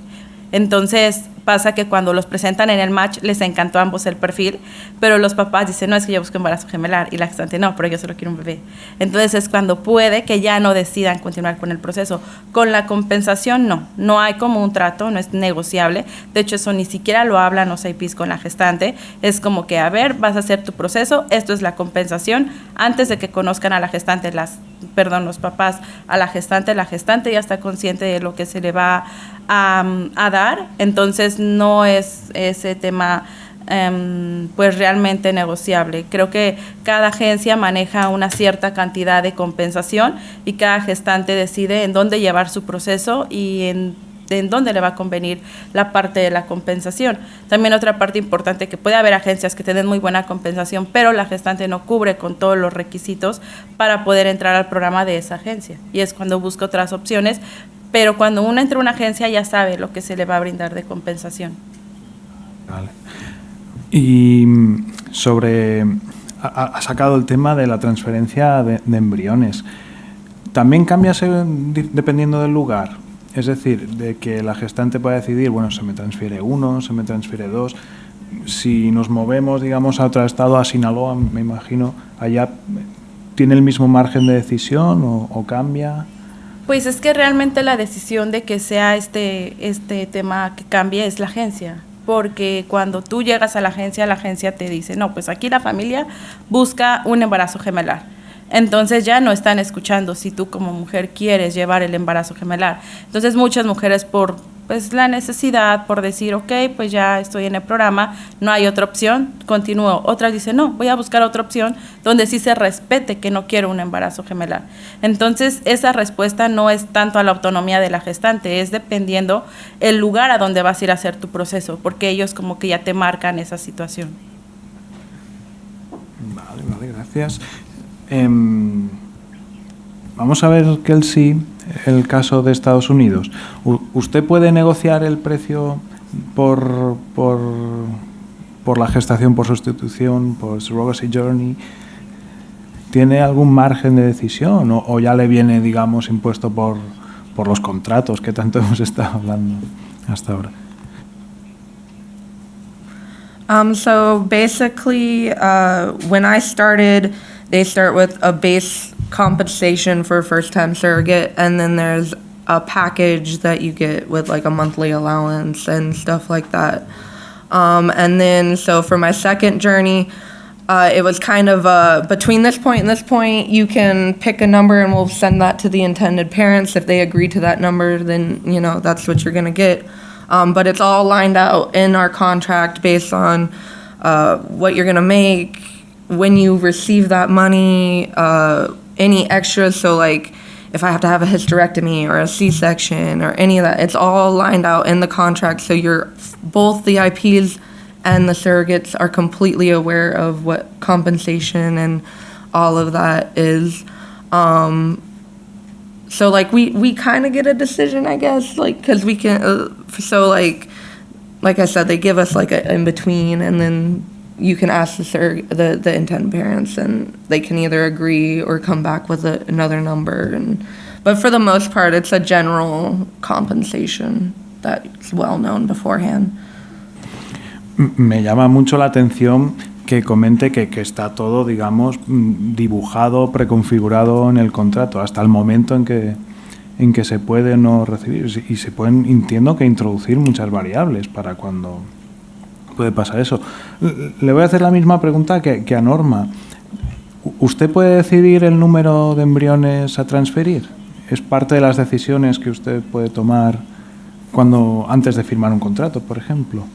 Entonces pasa que cuando los presentan en el match les encantó a ambos el perfil, pero los papás dicen, no, es que yo busco embarazo gemelar, y la gestante, no, pero yo solo quiero un bebé. Entonces es cuando puede que ya no decidan continuar con el proceso. Con la compensación no hay como un trato, no es negociable. De hecho, eso ni siquiera lo hablan los IPs con la gestante. Es como que, a ver, vas a hacer tu proceso, esto es la compensación. Antes de que conozcan a la gestante, los papás a la gestante ya está consciente de lo que se le va a dar. Entonces no es ese tema pues realmente negociable. Creo que cada agencia maneja una cierta cantidad de compensación y cada gestante decide en dónde llevar su proceso y en dónde le va a convenir la parte de la compensación. También otra parte importante, que puede haber agencias que tienen muy buena compensación, pero la gestante no cubre con todos los requisitos para poder entrar al programa de esa agencia, y es cuando busca otras opciones, pero cuando uno entra a una agencia ya sabe lo que se le va a brindar de compensación. Vale. Y ha sacado el tema de la transferencia de embriones. ¿También cambia dependiendo del lugar? Es decir, de que la gestante pueda decidir, bueno, se me transfiere uno, se me transfiere dos. Si nos movemos, digamos, a otro estado, a Sinaloa, me imagino, allá ¿tiene el mismo margen de decisión o cambia? Pues es que realmente la decisión de que sea este tema que cambie es la agencia, porque cuando tú llegas a la agencia te dice, no, pues aquí la familia busca un embarazo gemelar. Entonces ya no están escuchando si tú como mujer quieres llevar el embarazo gemelar. Entonces muchas mujeres por pues la necesidad, por decir, ok, pues ya estoy en el programa, no hay otra opción, continúo. Otras dicen, no, voy a buscar otra opción donde sí se respete que no quiero un embarazo gemelar. Entonces esa respuesta no es tanto a la autonomía de la gestante, es dependiendo el lugar a donde vas a ir a hacer tu proceso, porque ellos como que ya te marcan esa situación. Vale, gracias. Vamos a ver, Kelsey, el caso de Estados Unidos. ¿Usted puede negociar el precio por la gestación por sustitución, por surrogacy journey? ¿Tiene algún margen de decisión o ya le viene, digamos, impuesto por los contratos que tanto hemos estado hablando hasta ahora? So basically, when I started, they start with a base compensation for a first-time surrogate, and then there's a package that you get with like a monthly allowance and stuff like that. And then, so for my second journey, it was kind of between this point and this point, you can pick a number and we'll send that to the intended parents. If they agree to that number, then, you know, that's what you're going to get. But it's all lined out in our contract based on what you're going to make, when you receive that money, any extras. So like if I have to have a hysterectomy or a C-section or any of that, it's all lined out in the contract. So both the IPs and the surrogates are completely aware of what compensation and all of that is. So like we kind of get a decision, I guess, like, cause we can, so like I said, they give us like a in between, and then you can ask the intended parents, and they can either agree or come back with another number. But for the most part, it's a general compensation that's well known beforehand. Me llama mucho la atención que comente que está todo, digamos, dibujado, preconfigurado en el contrato, hasta el momento en que se puede no recibir. Y se pueden, entiendo que introducir muchas variables para cuando puede pasar eso. Le voy a hacer la misma pregunta que a Norma. ¿Usted puede decidir el número de embriones a transferir? ¿Es parte de las decisiones que usted puede tomar antes de firmar un contrato, por ejemplo?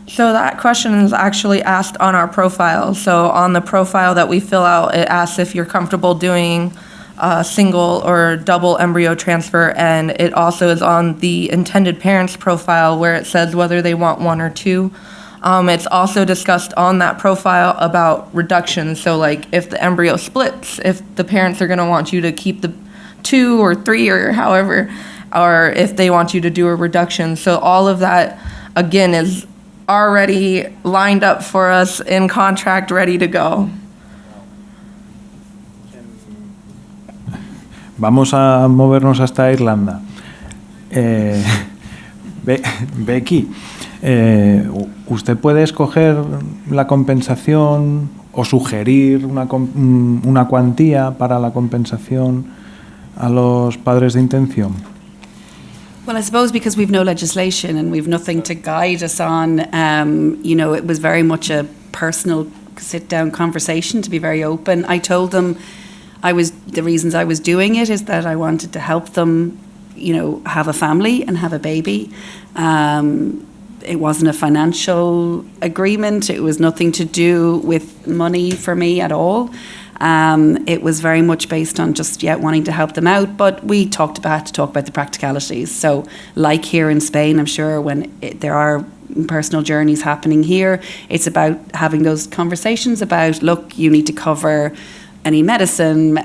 So that question is actually asked on our profile. So on the profile that we fill out, it asks if you're comfortable doing a single or double embryo transfer, and it also is on the intended parents profile where it says whether they want one or two. It's also discussed on that profile about reductions. So like if the embryo splits, if the parents are going to want you to keep the 2 or 3 or however, or if they want you to do a reduction. So all of that, again, is already lined up for us in contract, ready to go. Vamos a movernos hasta Irlanda. Becky, ¿usted puede escoger la compensación o sugerir una cuantía para la compensación a los padres de intención? Well, I suppose because we've no legislation and we've nothing to guide us on, it was very much a personal sit-down conversation, to be very open. I told them the reasons I was doing it is that I wanted to help them, have a family and have a baby. It wasn't a financial agreement. It was nothing to do with money for me at all. It was very much based on just wanting to help them out, but we had to talk about the practicalities. So like here in Spain, I'm sure when there are personal journeys happening here, it's about having those conversations about, look, you need to cover any medicine,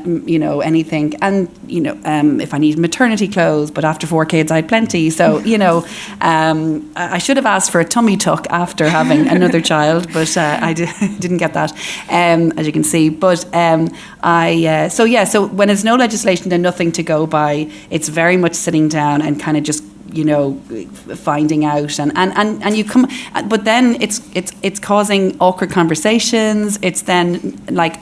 anything. And, if I need maternity clothes, but after 4 kids, I had plenty. So, I should have asked for a tummy tuck after having another child, but I didn't get that, as you can see. But so when there's no legislation, then nothing to go by, it's very much sitting down and kind of just, finding out and you come, but then it's causing awkward conversations. It's then like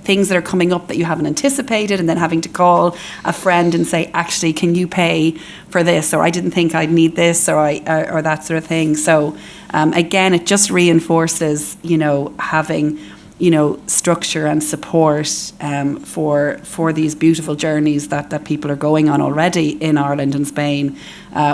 things that are coming up that you haven't anticipated, and then having to call a friend and say, actually, can you pay for this? Or I didn't think I'd need this, or that sort of thing. So again, it just reinforces, having, structure and support for these beautiful journeys that people are going on already in Ireland and Spain.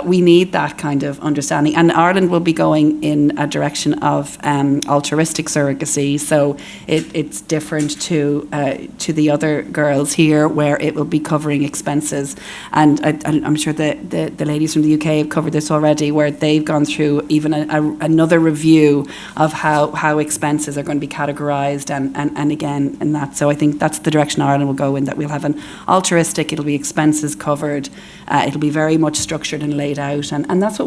We need that kind of understanding. And Ireland will be going in a direction of altruistic surrogacy. So it's different to the other girls here, where it will be covering expenses. And I'm sure the ladies from the UK have covered this already, where they've gone through even another review of how expenses are going to be categorised and again in that. So I think that's the direction Ireland will go in, that we'll have an altruistic, it'll be expenses covered, it'll be very much structured and laid out, and that's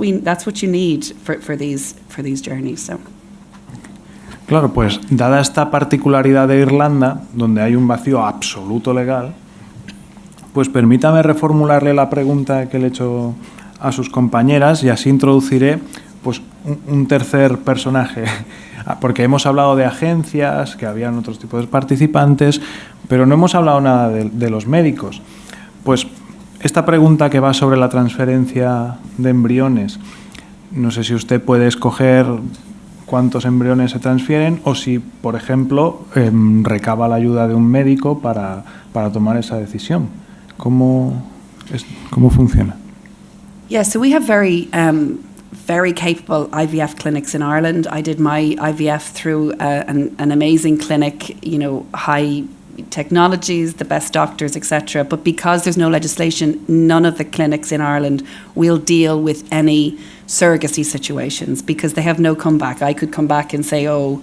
what you need for these journeys. So. Claro, pues dada esta particularidad de Irlanda, donde hay un vacío absoluto legal, pues permítame reformularle la pregunta que le he hecho a sus compañeras y así introduciré pues un tercer personaje, porque hemos hablado de agencias, que habían otros tipos de participantes, pero no hemos hablado nada de los médicos. Pues esta pregunta que va sobre la transferencia de embriones, no sé si usted puede escoger cuántos embriones se transfieren o si, por ejemplo, recaba la ayuda de un médico para tomar esa decisión. ¿Cómo funciona? Yeah, so we have very capable IVF clinics in Ireland. I did my IVF through an amazing clinic, high technologies, the best doctors, etc. But because there's no legislation, none of the clinics in Ireland will deal with any surrogacy situations because they have no comeback. I could come back and say, or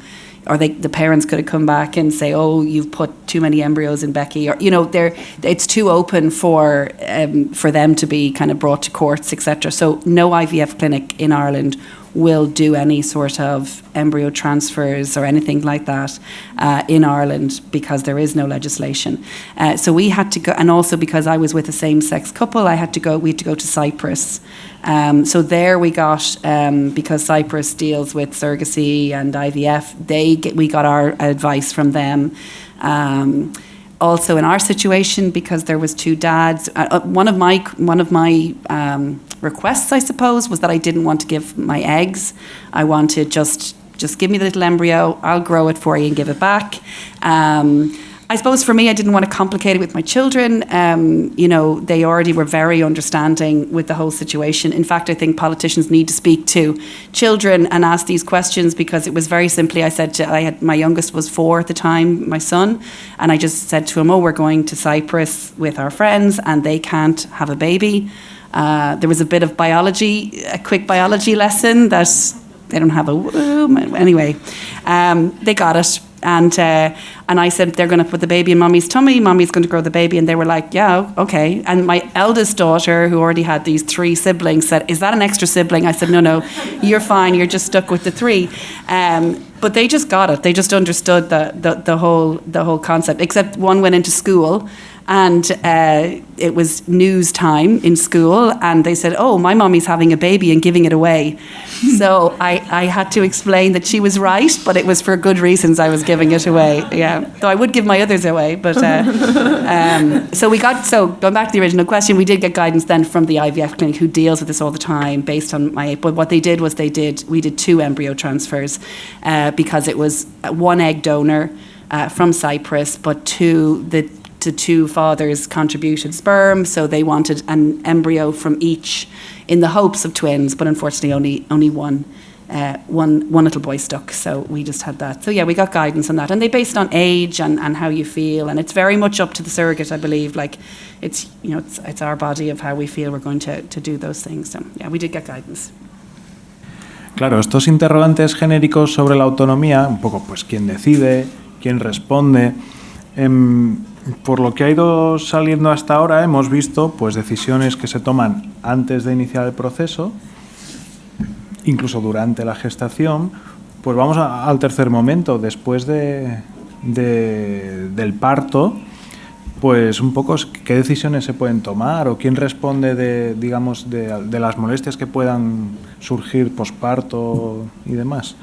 the parents could have come back and say, you've put too many embryos in Becky, or it's too open for them to be kind of brought to courts, etc. So no IVF clinic in Ireland will do any sort of embryo transfers or anything like that in Ireland because there is no legislation. So we had to go, and also because I was with a same-sex couple, we had to go to Cyprus. So there we got, because Cyprus deals with surrogacy and IVF, we got our advice from them. Also in our situation, because there was 2 dads, one of my requests, I suppose, was that I didn't want to give my eggs. I wanted just give me the little embryo, I'll grow it for you and give it back. I suppose for me, I didn't want to complicate it with my children. They already were very understanding with the whole situation. In fact, I think politicians need to speak to children and ask these questions, because it was very simply, my youngest was 4 at the time, my son, and I just said to him, we're going to Cyprus with our friends and they can't have a baby. There was a bit of biology, a quick biology lesson that they don't have a womb. Anyway, they got it. And I said, they're going to put the baby in mommy's tummy, mommy's going to grow the baby. And they were like, yeah, okay. And my eldest daughter, who already had these 3 siblings, said, is that an extra sibling? I said, no, you're fine, you're just stuck with the 3. But they just got it. They just understood the whole concept, except one went into school. And it was news time in school, and they said, oh, my mommy's having a baby and giving it away. So I had to explain that she was right, but it was for good reasons I was giving it away. Yeah, though I would give my others away. But so going back to the original question, we did get guidance then from the IVF clinic, who deals with this all the time based on my. But what they did was we did 2 embryo transfers because it was 1 egg donor from Cyprus, but 2 fathers contributed sperm, so they wanted an embryo from each in the hopes of twins, but unfortunately only one little boy stuck, so we just had that. So yeah, we got guidance on that, and they based on age and how you feel, and it's very much up to the surrogate, I believe. Like it's our body of how we feel we're going to do those things. So yeah, we did get guidance. Claro, estos interrogantes genéricos sobre la autonomía, un poco pues quién decide, quién responde. Por lo que ha ido saliendo hasta ahora, hemos visto pues decisiones que se toman antes de iniciar el proceso, incluso durante la gestación. Pues vamos al tercer momento, después del parto, pues un poco qué decisiones se pueden tomar o quién responde de las molestias que puedan surgir posparto y demás.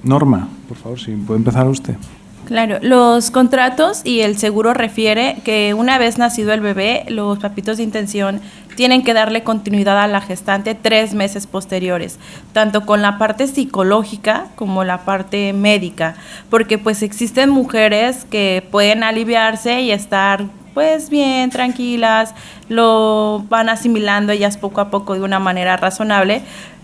Norma, por favor, si puede empezar usted. Claro, los contratos y el seguro refiere que una vez nacido el bebé, los papitos de intención tienen que darle continuidad a la gestante 3 meses posteriores, tanto con la parte psicológica como la parte médica, porque pues existen mujeres que pueden aliviarse y estar pues bien, tranquilas, lo van asimilando ellas poco a poco de una manera razonable.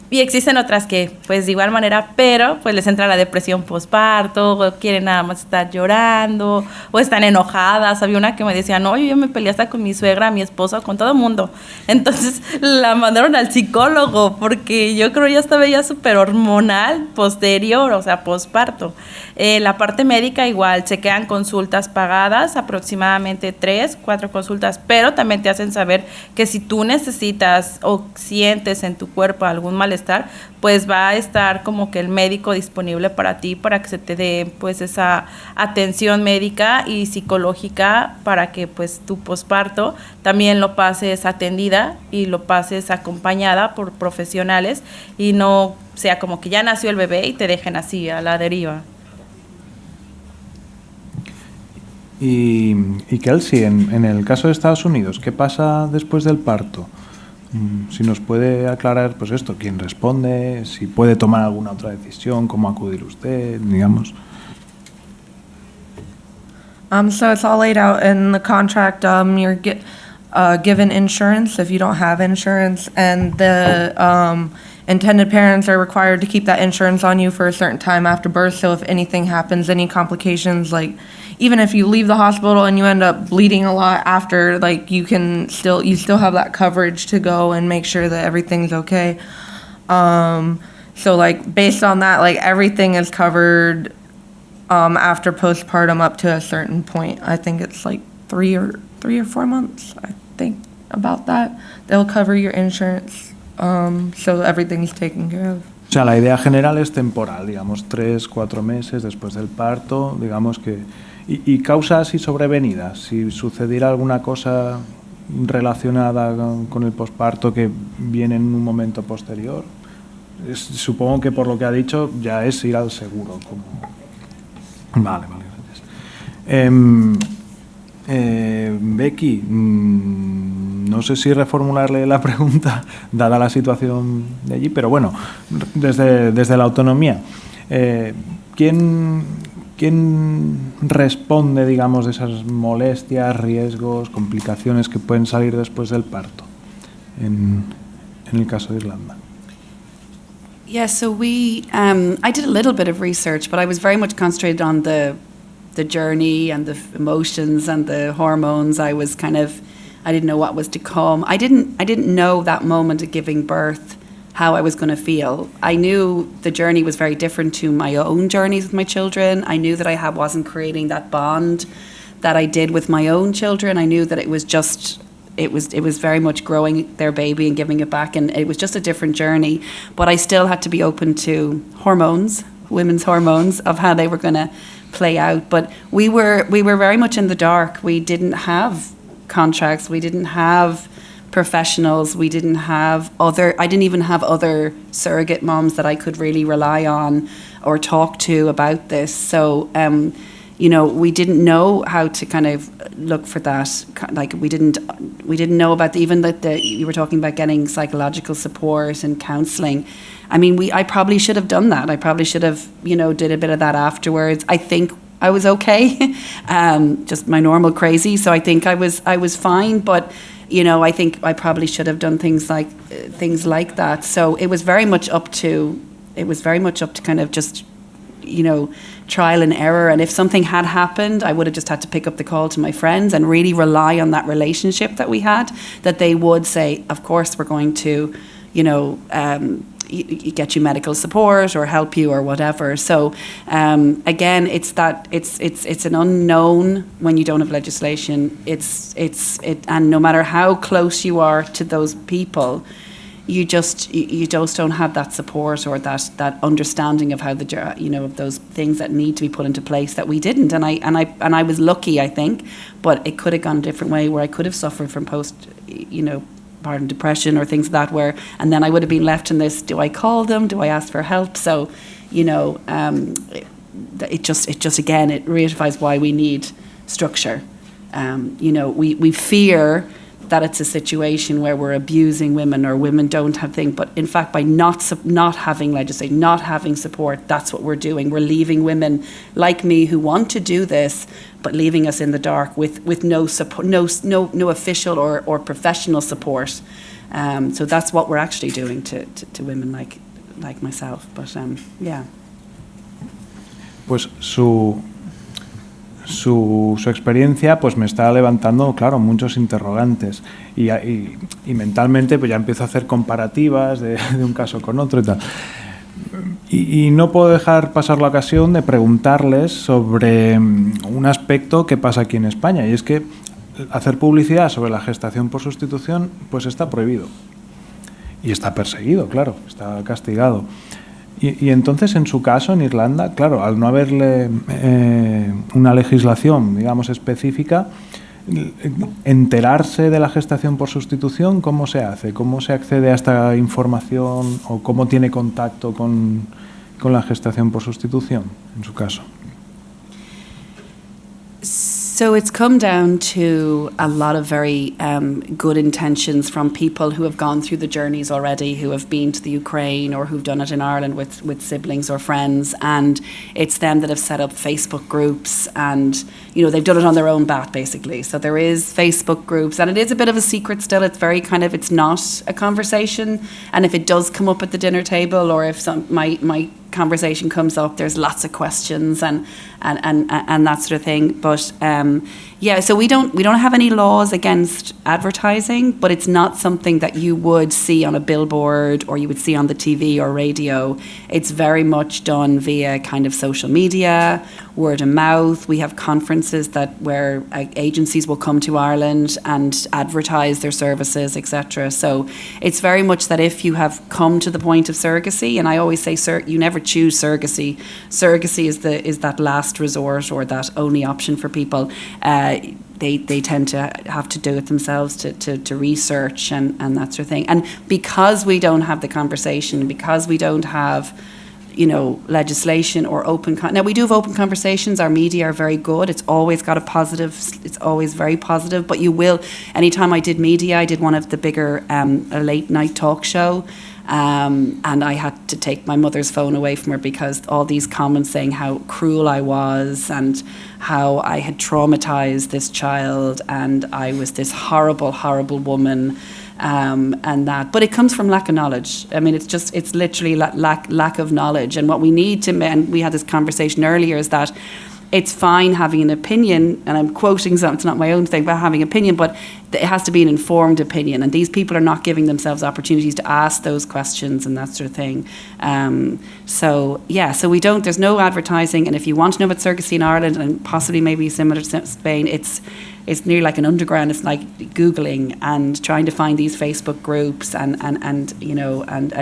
Y existen otras que, pues de igual manera, pero pues les entra la depresión posparto, o quieren nada más estar llorando, o están enojadas. Había una que me decía, no, yo me peleé hasta con mi suegra, mi esposa, con todo el mundo. Entonces la mandaron al psicólogo, porque yo creo ya estaba ya súper hormonal posterior, o sea, posparto. La parte médica igual, se quedan consultas pagadas, aproximadamente 3, 4 consultas, pero también te hacen saber que si tú necesitas o sientes en tu cuerpo algún malestar, pues va a estar como que el médico disponible para ti, para que se te dé pues esa atención médica y psicológica, para que pues tu posparto también lo pases atendida y lo pases acompañada por profesionales y no sea como que ya nació el bebé y te dejen así a la deriva. Y Kelsey, en el caso de Estados Unidos, ¿qué pasa después del parto? Si nos puede aclarar, pues esto, quién responde, si puede tomar alguna otra decisión, cómo acudir usted, digamos. So it's all laid out in the contract. You're given insurance if you don't have insurance, and the intended parents are required to keep that insurance on you for a certain time after birth. So if anything happens, any complications, like even if you leave the hospital and you end up bleeding a lot after, like you still have that coverage to go and make sure that everything's okay. So like based on that, like everything is covered after postpartum up to a certain point. I think it's like 3 or 4 months. I think about that. They'll cover your insurance, so everything's taken care of. O sea, la idea general es temporal, digamos 3, 4 meses después del parto, digamos que... Y causas y sobrevenidas, si sucediera alguna cosa relacionada con el posparto que viene en un momento posterior. Supongo que por lo que ha dicho ya es ir al seguro. Vale, gracias. Becky, no sé si reformularle la pregunta dada la situación de allí, pero bueno, desde la autonomía, ¿quién responde, digamos, de esas molestias, riesgos, complicaciones que pueden salir después del parto en el caso de Irlanda? Yeah, so I did a little bit of research, but I was very much concentrated on the journey and the emotions and the hormones. I didn't know what was to come. I didn't know that moment of giving birth how I was going to feel. I knew the journey was very different to my own journeys with my children. I knew that I wasn't creating that bond that I did with my own children. I knew that it was just, it was very much growing their baby and giving it back, and it was just a different journey. But I still had to be open to hormones, women's hormones, of how they were going to play out. But we were very much in the dark. We didn't have contracts. We didn't have professionals. We didn't have I didn't even have other surrogate moms that I could really rely on or talk to about this. So, you know, we didn't know how to kind of look for that. Like we didn't know about even that you were talking about getting psychological support and counselling. I mean, I probably should have done that. I probably should have, you know, did a bit of that afterwards. I think I was okay, just my normal crazy. So I think I was fine, but you know, I think I probably should have done things like that. So it was very much up to kind of just, you know, trial and error. And if something had happened, I would have just had to pick up the call to my friends and really rely on that relationship that we had, that they would say, of course, we're going to, you know, get you medical support or help you or whatever. So again, it's an unknown when you don't have legislation. And no matter how close you are to those people, you just don't have that support or that understanding of how of those things that need to be put into place that we didn't. And I was lucky, I think, but it could have gone a different way where I could have suffered from postpartum depression or things like that, and then I would have been left in this, do I call them? Do I ask for help? So, you know, it just again, it reiterates why we need structure. You know, we fear that it's a situation where we're abusing women or women don't have things, but in fact, by not having legislation, not having support, that's what we're doing. We're leaving women like me who want to do this, but leaving us in the dark with no support, no official or professional support. So that's what we're actually doing to women like myself. But yeah. Pues su experiencia pues me está levantando, claro, muchos interrogantes y mentalmente pues ya empiezo a hacer comparativas de un caso con otro y tal. Y no puedo dejar pasar la ocasión de preguntarles sobre un aspecto que pasa aquí en España, y es que hacer publicidad sobre la gestación por sustitución pues está prohibido y está perseguido, claro, está castigado. Y entonces, en su caso, en Irlanda, claro, al no haberle una legislación, digamos, específica, enterarse de la gestación por sustitución, ¿cómo se hace? ¿Cómo se accede a esta información o cómo tiene contacto con la gestación por sustitución, en su caso? So it's come down to a lot of very good intentions from people who have gone through the journeys already, who have been to the Ukraine or who've done it in Ireland with siblings or friends, and it's them that have set up Facebook groups, and you know, they've done it on their own bat basically. So there is Facebook groups, and it is a bit of a secret still. It's very it's not a conversation, and if it does come up at the dinner table, or if my conversation comes up, there's lots of questions and that sort of thing. But yeah, so we don't have any laws against advertising, but it's not something that you would see on a billboard or you would see on the TV or radio. It's very much done via kind of social media, word of mouth. We have conferences where agencies will come to Ireland and advertise their services, etc. So it's very much that if you have come to the point of surrogacy, and I always say, you never choose surrogacy. Surrogacy is that last resort or that only option for people. They tend to have to do it themselves to research and that sort of thing. And because we don't have the conversation, because we don't have, you know, legislation or now we do have open conversations. Our media are very good. It's always got it's always very positive. But you will, anytime I did media, I did one of the bigger a late night talk show. And I had to take my mother's phone away from her because all these comments saying how cruel I was and how I had traumatized this child and I was this horrible, horrible woman, and that. But it comes from lack of knowledge. I mean, it's literally lack of knowledge. And what we need to, and we had this conversation earlier, is that it's fine having an opinion, and I'm quoting something, it's not my own thing, but having opinion, but it has to be an informed opinion, and these people are not giving themselves opportunities to ask those questions and that sort of thing. So there's no advertising, and if you want to know about surrogacy in Ireland, and possibly maybe similar to Spain, it's nearly like an underground. It's like Googling and trying to find these Facebook groups and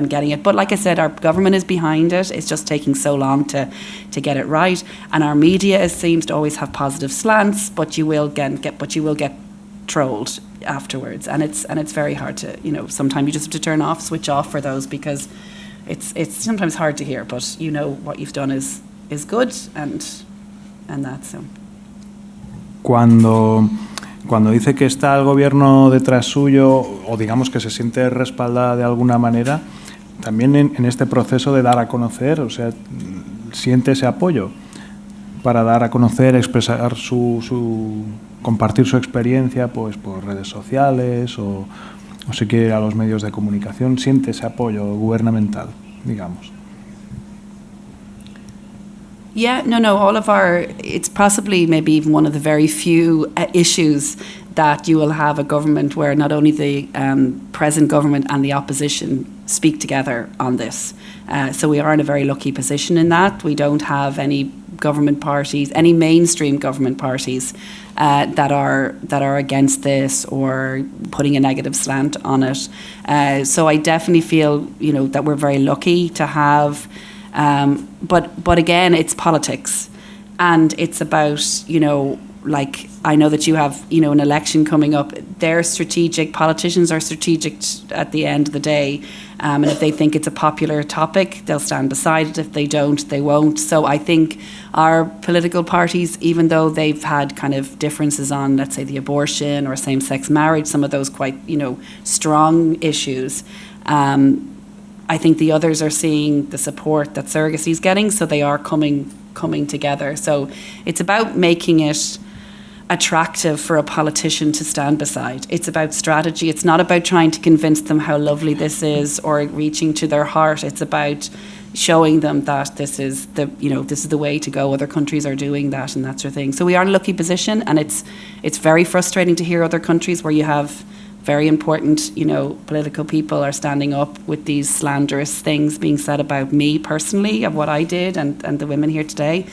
getting it. But like I said, our government is behind it. It's just taking so long to get it right. And our media seems to always have positive slants, but you will get trolled afterwards. And it's very hard to, sometimes you just have to switch off for those, because it's sometimes hard to hear, but what you've done is good, and that's so. Cuando dice que está el gobierno detrás suyo, o digamos que se siente respaldada de alguna manera, también en este proceso de dar a conocer, o sea, siente ese apoyo para dar a conocer, expresar compartir su experiencia, pues por redes sociales o si quiere ir a los medios de comunicación, siente ese apoyo gubernamental, digamos. Yeah, no, it's possibly maybe even one of the very few issues that you will have a government where not only the present government and the opposition speak together on this. So we are in a very lucky position in that. We don't have any government parties, any mainstream government parties that are against this or putting a negative slant on it. So I definitely feel, that we're very lucky to have. But again, it's politics, and it's about, like, I know that you have, an election coming up. Politicians are strategic at the end of the day. And if they think it's a popular topic, they'll stand beside it. If they don't, they won't. So I think our political parties, even though they've had kind of differences on, let's say, the abortion or same-sex marriage, some of those quite, strong issues, I think the others are seeing the support that surrogacy is getting, so they are coming together. So it's about making it attractive for a politician to stand beside. It's about strategy. It's not about trying to convince them how lovely this is or reaching to their heart. It's about showing them that this is the way to go. Other countries are doing that and that sort of thing. So we are in a lucky position, and it's very frustrating to hear other countries where you have very important, political people are standing up with these slanderous things being said about me personally, of what I did and the women here today.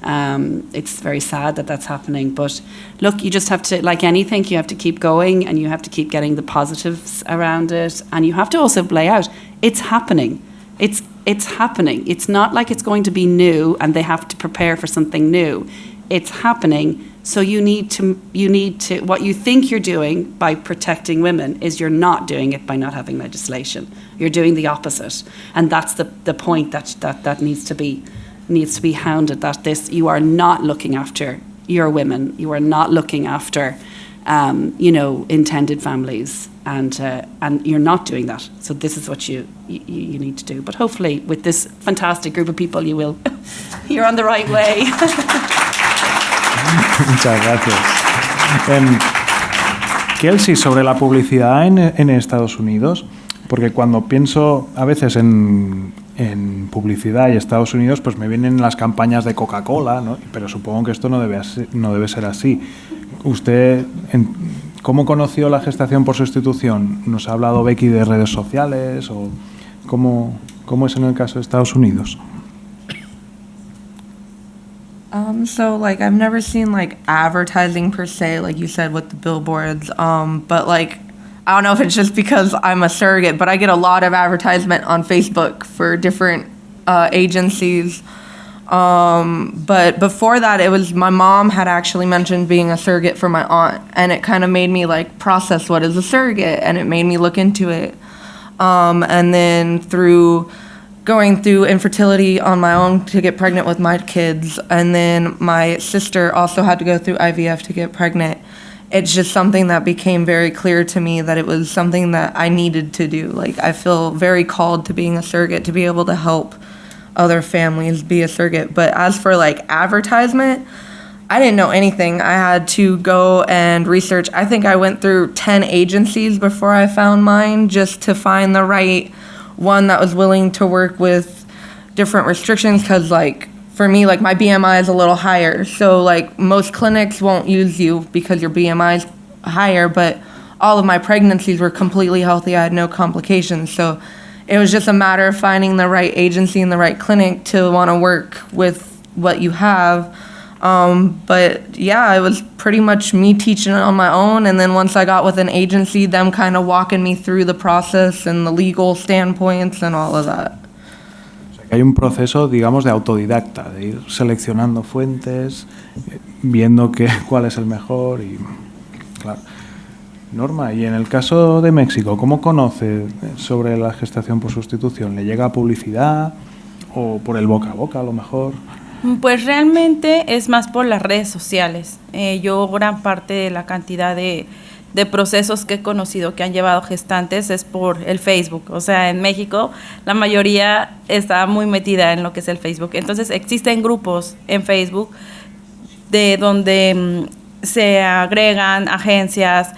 It's very sad that that's happening. But look, you just have to, like anything, you have to keep going, and you have to keep getting the positives around it. And you have to also lay out, it's happening. It's happening. It's not like it's going to be new and they have to prepare for something new. It's happening. So you need to, what you think you're doing by protecting women is you're not doing it by not having legislation. You're doing the opposite. And that's the point that needs to be hounded, that you are not looking after your women. You are not looking after, intended families. And you're not doing that. So this is what you need to do. But hopefully with this fantastic group of people, you're on the right way. Muchas gracias. Kelsey, sobre la publicidad en Estados Unidos, porque cuando pienso a veces en publicidad y Estados Unidos, pues me vienen las campañas de Coca-Cola, ¿no? Pero supongo que esto no debe ser así. ¿Usted cómo conoció la gestación por sustitución? ¿Nos ha hablado Becky de redes sociales o cómo es en el caso de Estados Unidos? So like I've never seen like advertising per se, like you said with the billboards. But like I don't know if it's just because I'm a surrogate, but I get a lot of advertisement on Facebook for different agencies. But before that, it was my mom had actually mentioned being a surrogate for my aunt, and it kind of made me like process what is a surrogate, and it made me look into it. And then through going through infertility on my own to get pregnant with my kids, and then my sister also had to go through IVF to get pregnant. It's just something that became very clear to me that it was something that I needed to do. Like I feel very called to being a surrogate to be able to help other families be a surrogate. But as for like advertisement, I didn't know anything. I had to go and research. I think I went through 10 agencies before I found mine, just to find the right one that was willing to work with different restrictions, because like for me, like my BMI is a little higher. So like most clinics won't use you because your BMI is higher, but all of my pregnancies were completely healthy. I had no complications. So it was just a matter of finding the right agency and the right clinic to want to work with what you have. But yeah, it was pretty much me teaching it on my own. And then once I got with an agency, them kind of walking me through the process and the legal standpoints and all of that. Hay un proceso, digamos, de autodidacta, de ir seleccionando fuentes, viendo cuál es el mejor y, claro. Norma, y en el caso de México, ¿cómo conoce sobre la gestación por sustitución? ¿Le llega publicidad o por el boca a boca a lo mejor? Pues realmente es más por las redes sociales. Yo gran parte de la cantidad de procesos que he conocido que han llevado gestantes es por el Facebook. O sea, en México la mayoría está muy metida en lo que es el Facebook. Entonces existen grupos en Facebook de donde se agregan agencias,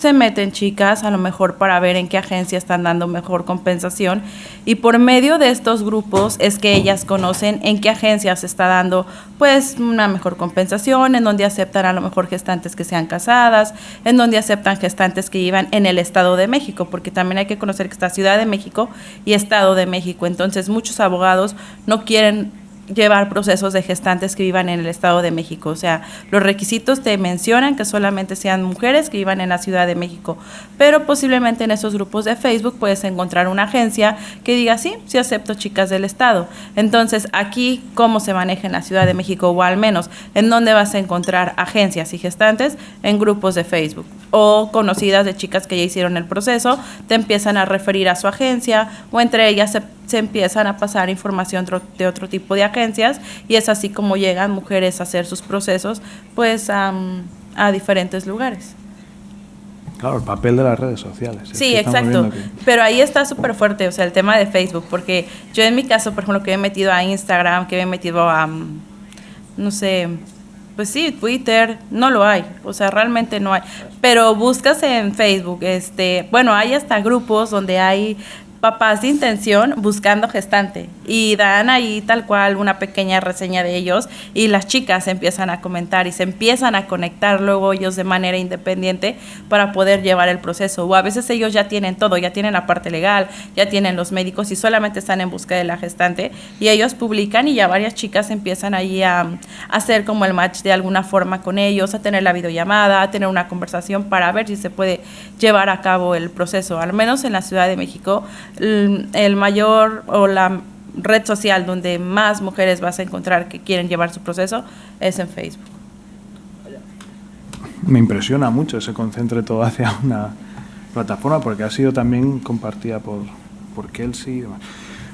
se meten chicas a lo mejor para ver en qué agencia están dando mejor compensación, y por medio de estos grupos es que ellas conocen en qué agencia se está dando pues una mejor compensación, en donde aceptan a lo mejor gestantes que sean casadas, en donde aceptan gestantes que vivan en el Estado de México, porque también hay que conocer que está Ciudad de México y Estado de México. Entonces muchos abogados no quieren llevar procesos de gestantes que vivan en el Estado de México. O sea, los requisitos te mencionan que solamente sean mujeres que vivan en la Ciudad de México, pero posiblemente en esos grupos de Facebook puedes encontrar una agencia que diga, sí acepto chicas del Estado. Entonces, aquí, ¿cómo se maneja en la Ciudad de México? O al menos, ¿en dónde vas a encontrar agencias y gestantes? En grupos de Facebook. O conocidas de chicas que ya hicieron el proceso, te empiezan a referir a su agencia, o entre ellas se empiezan a pasar información de otro tipo de agencias, y es así como llegan mujeres a hacer sus procesos pues a diferentes lugares. Claro, el papel de las redes sociales. Sí, exacto. Pero ahí está súper fuerte, o sea, el tema de Facebook, porque yo en mi caso, por ejemplo, que me he metido a Instagram, que me he metido a, no sé, pues sí, Twitter, no lo hay, o sea, realmente no hay. Pero buscas en Facebook, bueno, hay hasta grupos donde hay papás de intención buscando gestante y dan ahí tal cual una pequeña reseña de ellos, y las chicas empiezan a comentar y se empiezan a conectar luego ellos de manera independiente para poder llevar el proceso. O a veces ellos ya tienen todo, ya tienen la parte legal, ya tienen los médicos y solamente están en busca de la gestante, y ellos publican y ya varias chicas empiezan ahí a hacer como el match de alguna forma con ellos, a tener la videollamada, a tener una conversación para ver si se puede llevar a cabo el proceso. Al menos en la Ciudad de México, el mayor o la red social donde más mujeres vas a encontrar que quieren llevar su proceso es en Facebook. Me impresiona mucho que se concentre todo hacia una plataforma, porque ha sido también compartida por Kelsey y demás.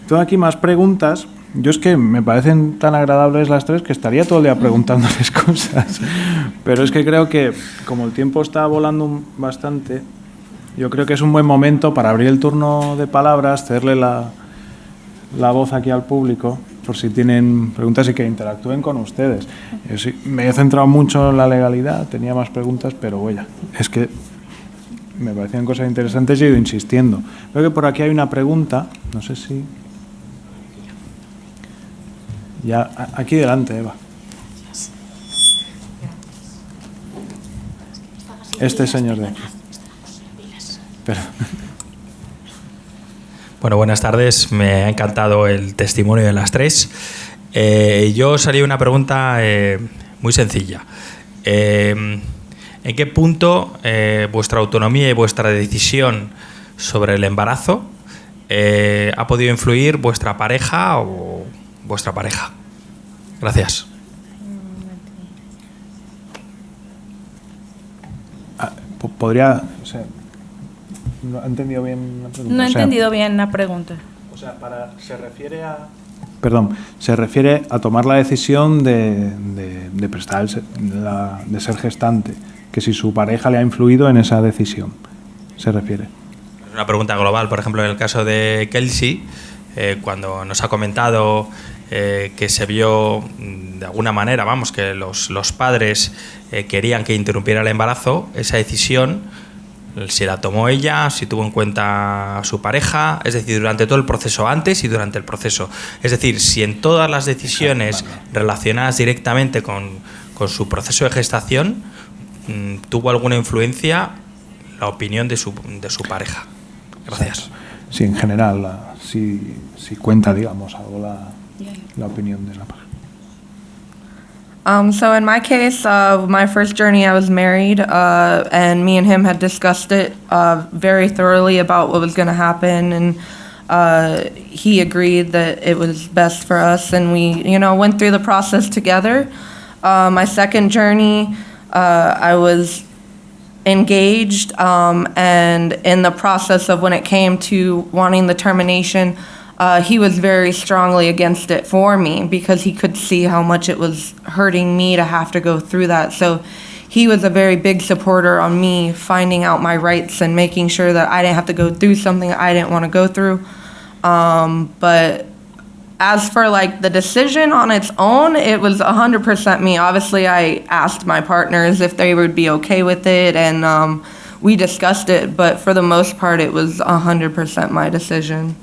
Tengo aquí más preguntas. Yo es que me parecen tan agradables las tres que estaría todo el día preguntándoles cosas, pero es que creo que como el tiempo está volando bastante, yo creo que es un buen momento para abrir el turno de palabras, cederle la voz aquí al público, por si tienen preguntas y que interactúen con ustedes. Yo sí, me he centrado mucho en la legalidad, tenía más preguntas, pero bueno, es que me parecían cosas interesantes y he ido insistiendo. Creo que por aquí hay una pregunta, no sé si... Ya, aquí delante, Eva. Este señor de aquí. Perdón. Bueno, buenas tardes. Me ha encantado el testimonio de las tres. Yo os haría una pregunta muy sencilla. ¿En qué punto vuestra autonomía y vuestra decisión sobre el embarazo ha podido influir vuestra pareja o vuestra pareja? Gracias. Podría... O sea, ¿no he entendido bien la pregunta? No he entendido bien la pregunta. O sea, se refiere a... Perdón, se refiere a tomar la decisión de prestar de ser gestante, que si su pareja le ha influido en esa decisión, se refiere. Es una pregunta global. Por ejemplo, en el caso de Kelsey, cuando nos ha comentado que se vio de alguna manera, vamos, que los padres querían que interrumpiera el embarazo, esa decisión Si la tomó ella, si tuvo en cuenta a su pareja, es decir, durante todo el proceso, antes y durante el proceso. Es decir, si en todas las decisiones relacionadas directamente con su proceso de gestación tuvo alguna influencia la opinión de su pareja. Gracias. Sí, en general, si cuenta, digamos, algo la opinión de la pareja. So in my case, my first journey, I was married, and me and him had discussed it very thoroughly about what was going to happen, and he agreed that it was best for us, and we, went through the process together. My second journey, I was engaged, and in the process of when it came to wanting the termination, he was very strongly against it for me because he could see how much it was hurting me to have to go through that. So he was a very big supporter on me finding out my rights and making sure that I didn't have to go through something I didn't want to go through. But as for like the decision on its own, it was 100% me. Obviously, I asked my partners if they would be okay with it, and we discussed it. But for the most part, it was 100% my decision.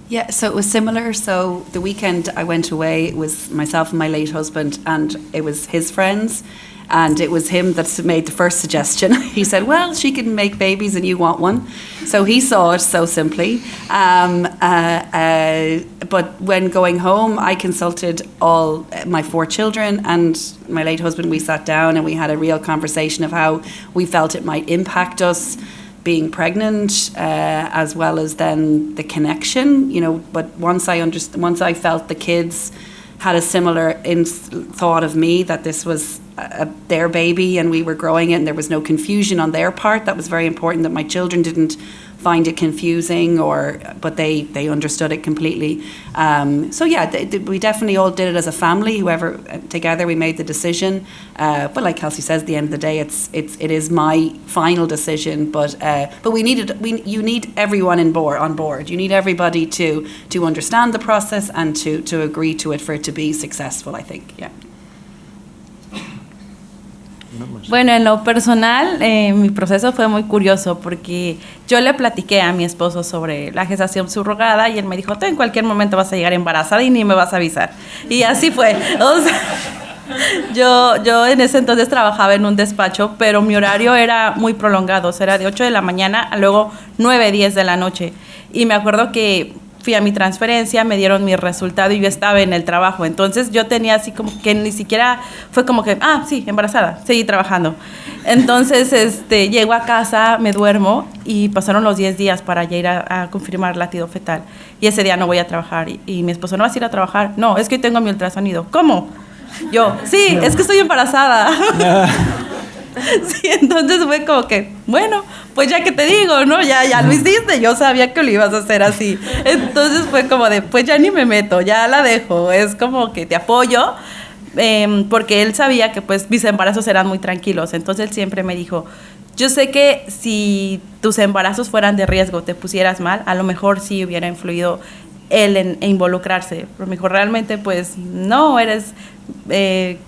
Yeah, so it was similar. So the weekend I went away, it was myself and my late husband, and it was his friends, and it was him that made the first suggestion. He said, well, she can make babies and you want one. So he saw it so simply. But when going home, I consulted all my 4 children and my late husband. We sat down and we had a real conversation of how we felt it might impact us being pregnant, as well as then the connection, but once I felt the kids had a similar thought of me, that this was their baby and we were growing it and there was no confusion on their part. That was very important, that my children didn't find it confusing, but they understood it completely. So yeah, we definitely all did it as a family. Whoever together we made the decision. But like Kelsey says, at the end of the day, it is my final decision. But you need everyone on board. You need everybody to understand the process and to agree to it for it to be successful, I think. Yeah. Bueno, en lo personal, mi proceso fue muy curioso porque yo le platiqué a mi esposo sobre la gestación subrogada y él me dijo, tú en cualquier momento vas a llegar embarazada y ni me vas a avisar. Y así fue. O sea, yo en ese entonces trabajaba en un despacho, pero mi horario era muy prolongado, o sea, era de 8 de la mañana a luego 9, 10 de la noche. Y me acuerdo que fui a mi transferencia, me dieron mi resultado y yo estaba en el trabajo. Entonces yo tenía así como que ni siquiera fue como que, sí, embarazada, seguí trabajando. Entonces llego a casa, me duermo y pasaron los 10 días para ya ir a confirmar latido fetal. Y ese día no voy a trabajar. Y mi esposo, ¿no vas a ir a trabajar? No, es que hoy tengo mi ultrasonido. ¿Cómo? Yo, sí, es que estoy embarazada. Sí, entonces fue como que, bueno, pues ya que te digo, ¿no? Ya lo hiciste, yo sabía que lo ibas a hacer así. Entonces fue como de, pues ya ni me meto, ya la dejo. Es como que te apoyo, porque él sabía que pues mis embarazos eran muy tranquilos. Entonces él siempre me dijo, yo sé que si tus embarazos fueran de riesgo, te pusieras mal, a lo mejor sí hubiera influido él en involucrarse. Pero me dijo, realmente pues no,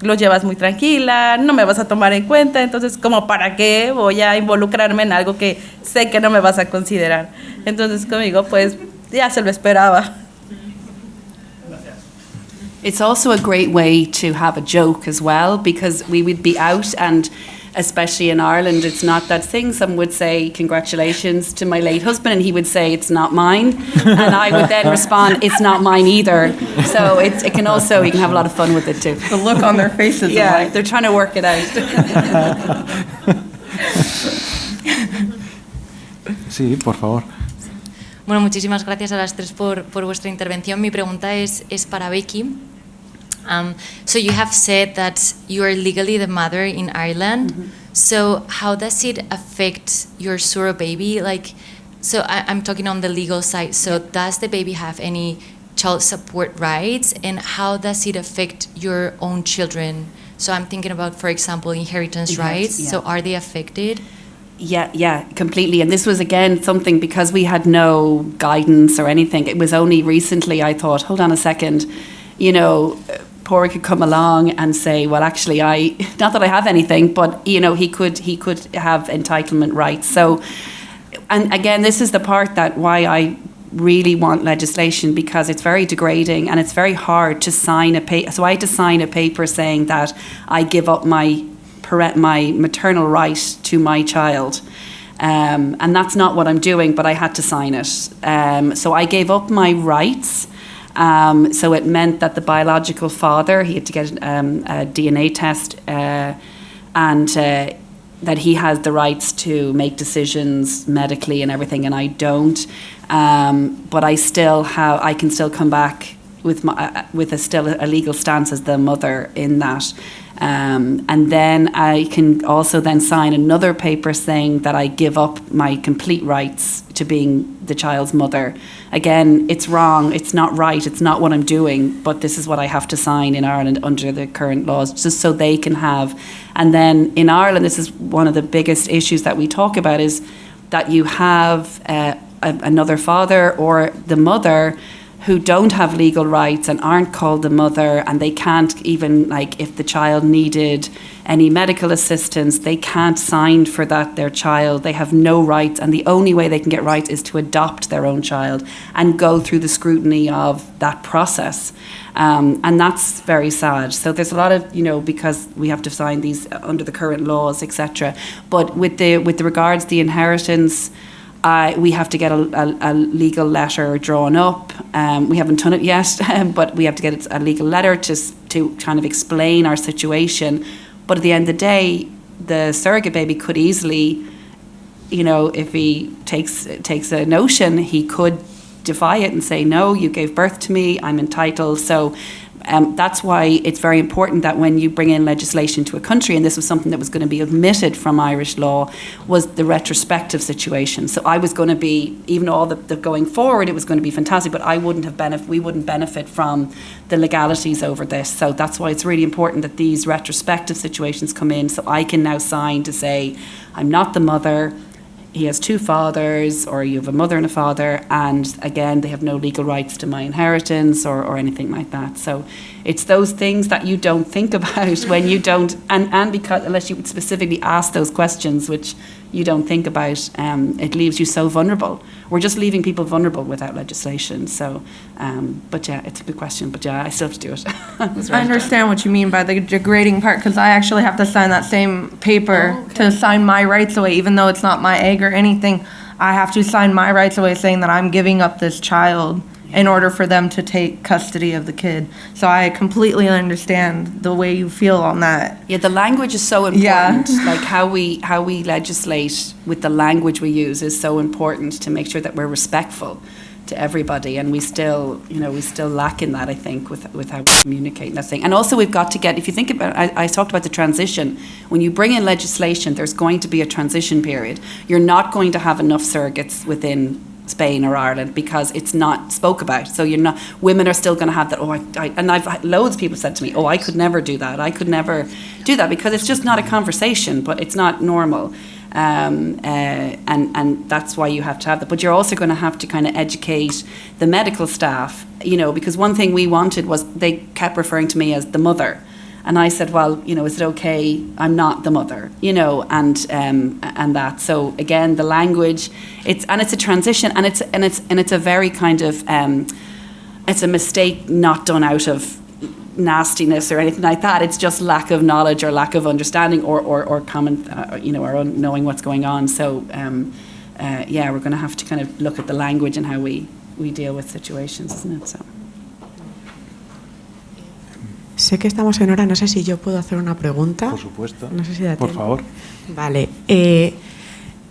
lo llevas muy tranquila, no me vas a tomar en cuenta, entonces como para qué voy a involucrarme en algo que sé que no me vas a considerar. Entonces conmigo pues ya se lo esperaba. It's also a great way to have a joke as well, because we would be out, and especially in Ireland, it's not that thing. Some would say, congratulations to my late husband, and he would say, it's not mine. And I would then respond, it's not mine either. So it can also, you can have a lot of fun with it too. The look on their faces. Yeah, they're trying to work it out. Sí, por favor. Bueno, muchísimas gracias a las tres por vuestra intervención. Mi pregunta es para Becky. So you have said that you are legally the mother in Ireland. Mm-hmm. So how does it affect your surrogate baby? So I'm talking on the legal side. So does the baby have any child support rights? And how does it affect your own children? So I'm thinking about, for example, inheritance rights. Yeah. So are they affected? Yeah, completely. And this was, again, something, because we had no guidance or anything. It was only recently I thought, hold on a second, Pori could come along and say, well, actually, not that I have anything, but, you know, he could have entitlement rights. So, and again, this is the part that why I really want legislation, because it's very degrading and it's very hard to sign a paper. So I had to sign a paper saying that I give up my maternal right to my child. And that's not what I'm doing, but I had to sign it. So I gave up my rights. So it meant that the biological father, he had to get a DNA test, and that he has the rights to make decisions medically and everything, and I don't. But I can still come back with still a legal stance as the mother in that. And then I can also then sign another paper saying that I give up my complete rights to being the child's mother. Again, it's wrong, it's not right, it's not what I'm doing, but this is what I have to sign in Ireland under the current laws, just so they can have. And then in Ireland, this is one of the biggest issues that we talk about, is that you have another father or the mother who don't have legal rights and aren't called the mother, and they can't even, like, if the child needed any medical assistance, they can't sign for that, their child. They have no rights, and the only way they can get rights is to adopt their own child and go through the scrutiny of that process. And that's very sad. So there's a lot of, you know, because we have to sign these under the current laws, etc. But with the regards to the inheritance, we have to get a legal letter drawn up. We haven't done it yet, but we have to get a legal letter to kind of explain our situation. But at the end of the day, the surrogate baby could easily, you know, if he takes a notion, he could defy it and say, no, you gave birth to me, I'm entitled. So that's why it's very important that when you bring in legislation to a country, and this was something that was going to be omitted from Irish law, was the retrospective situation. So I was going to be, even all the going forward, it was going to be fantastic, but we wouldn't benefit from the legalities over this. So that's why it's really important that these retrospective situations come in, so I can now sign to say, I'm not the mother, he has two fathers, or you have a mother and a father, and again, they have no legal rights to my inheritance or anything like that. So it's those things that you don't think about when you don't, and because unless you specifically ask those questions, which you don't think about, it leaves you so vulnerable. We're just leaving people vulnerable without legislation. So, but yeah, it's a good question, but yeah, I still have to do it. I understand what you mean by the degrading part, because I actually have to sign that same paper to sign my rights away, even though it's not my egg or anything. I have to sign my rights away saying that I'm giving up this child in order for them to take custody of the kid. So I completely understand the way you feel on that. Yeah, the language is so important. Yeah. Like how we legislate with the language we use is so important to make sure that we're respectful to everybody, and we still lack in that, I think, with how we communicate that thing. And also we've got to get, if you think about, I talked about the transition. When you bring in legislation, there's going to be a transition period. You're not going to have enough surrogates within Spain or Ireland because it's not spoke about. So women are still going to have that, and I've had loads of people said to me, I could never do that. I could never do that, because it's just not a conversation, but it's not normal. And that's why you have to have that. But you're also going to have to kind of educate the medical staff, because one thing we wanted was they kept referring to me as the mother. And I said, well, is it okay? I'm not the mother, and that. So again, the language, it's a transition, and it's a very kind of, it's a mistake not done out of nastiness or anything like that. It's just lack of knowledge or lack of understanding or common, or knowing what's going on. So we're going to have to kind of look at the language and how we deal with situations, isn't it? So. Sé que estamos en hora, no sé si yo puedo hacer una pregunta. Por supuesto. No sé si da Por tiempo. favor. Vale.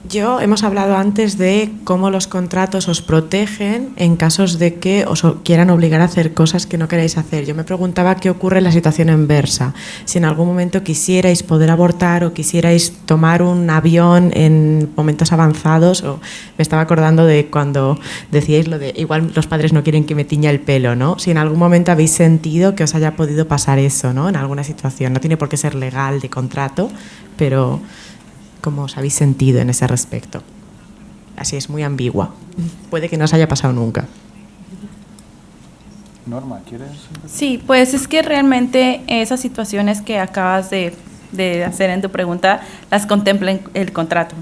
Hemos hablado antes de cómo los contratos os protegen en casos de que os quieran obligar a hacer cosas que no queráis hacer. Yo me preguntaba qué ocurre en la situación inversa. Si en algún momento quisierais poder abortar o quisierais tomar un avión en momentos avanzados, o me estaba acordando de cuando decíais lo de igual los padres no quieren que me tiña el pelo, ¿no? Si en algún momento habéis sentido que os haya podido pasar eso, ¿no? En alguna situación. No tiene por qué ser legal de contrato, pero ¿cómo os habéis sentido en ese respecto? Así es, muy ambigua. Puede que no os haya pasado nunca. Norma, ¿quieres? Sí, pues es que realmente esas situaciones que acabas de hacer en tu pregunta las contempla en el contrato.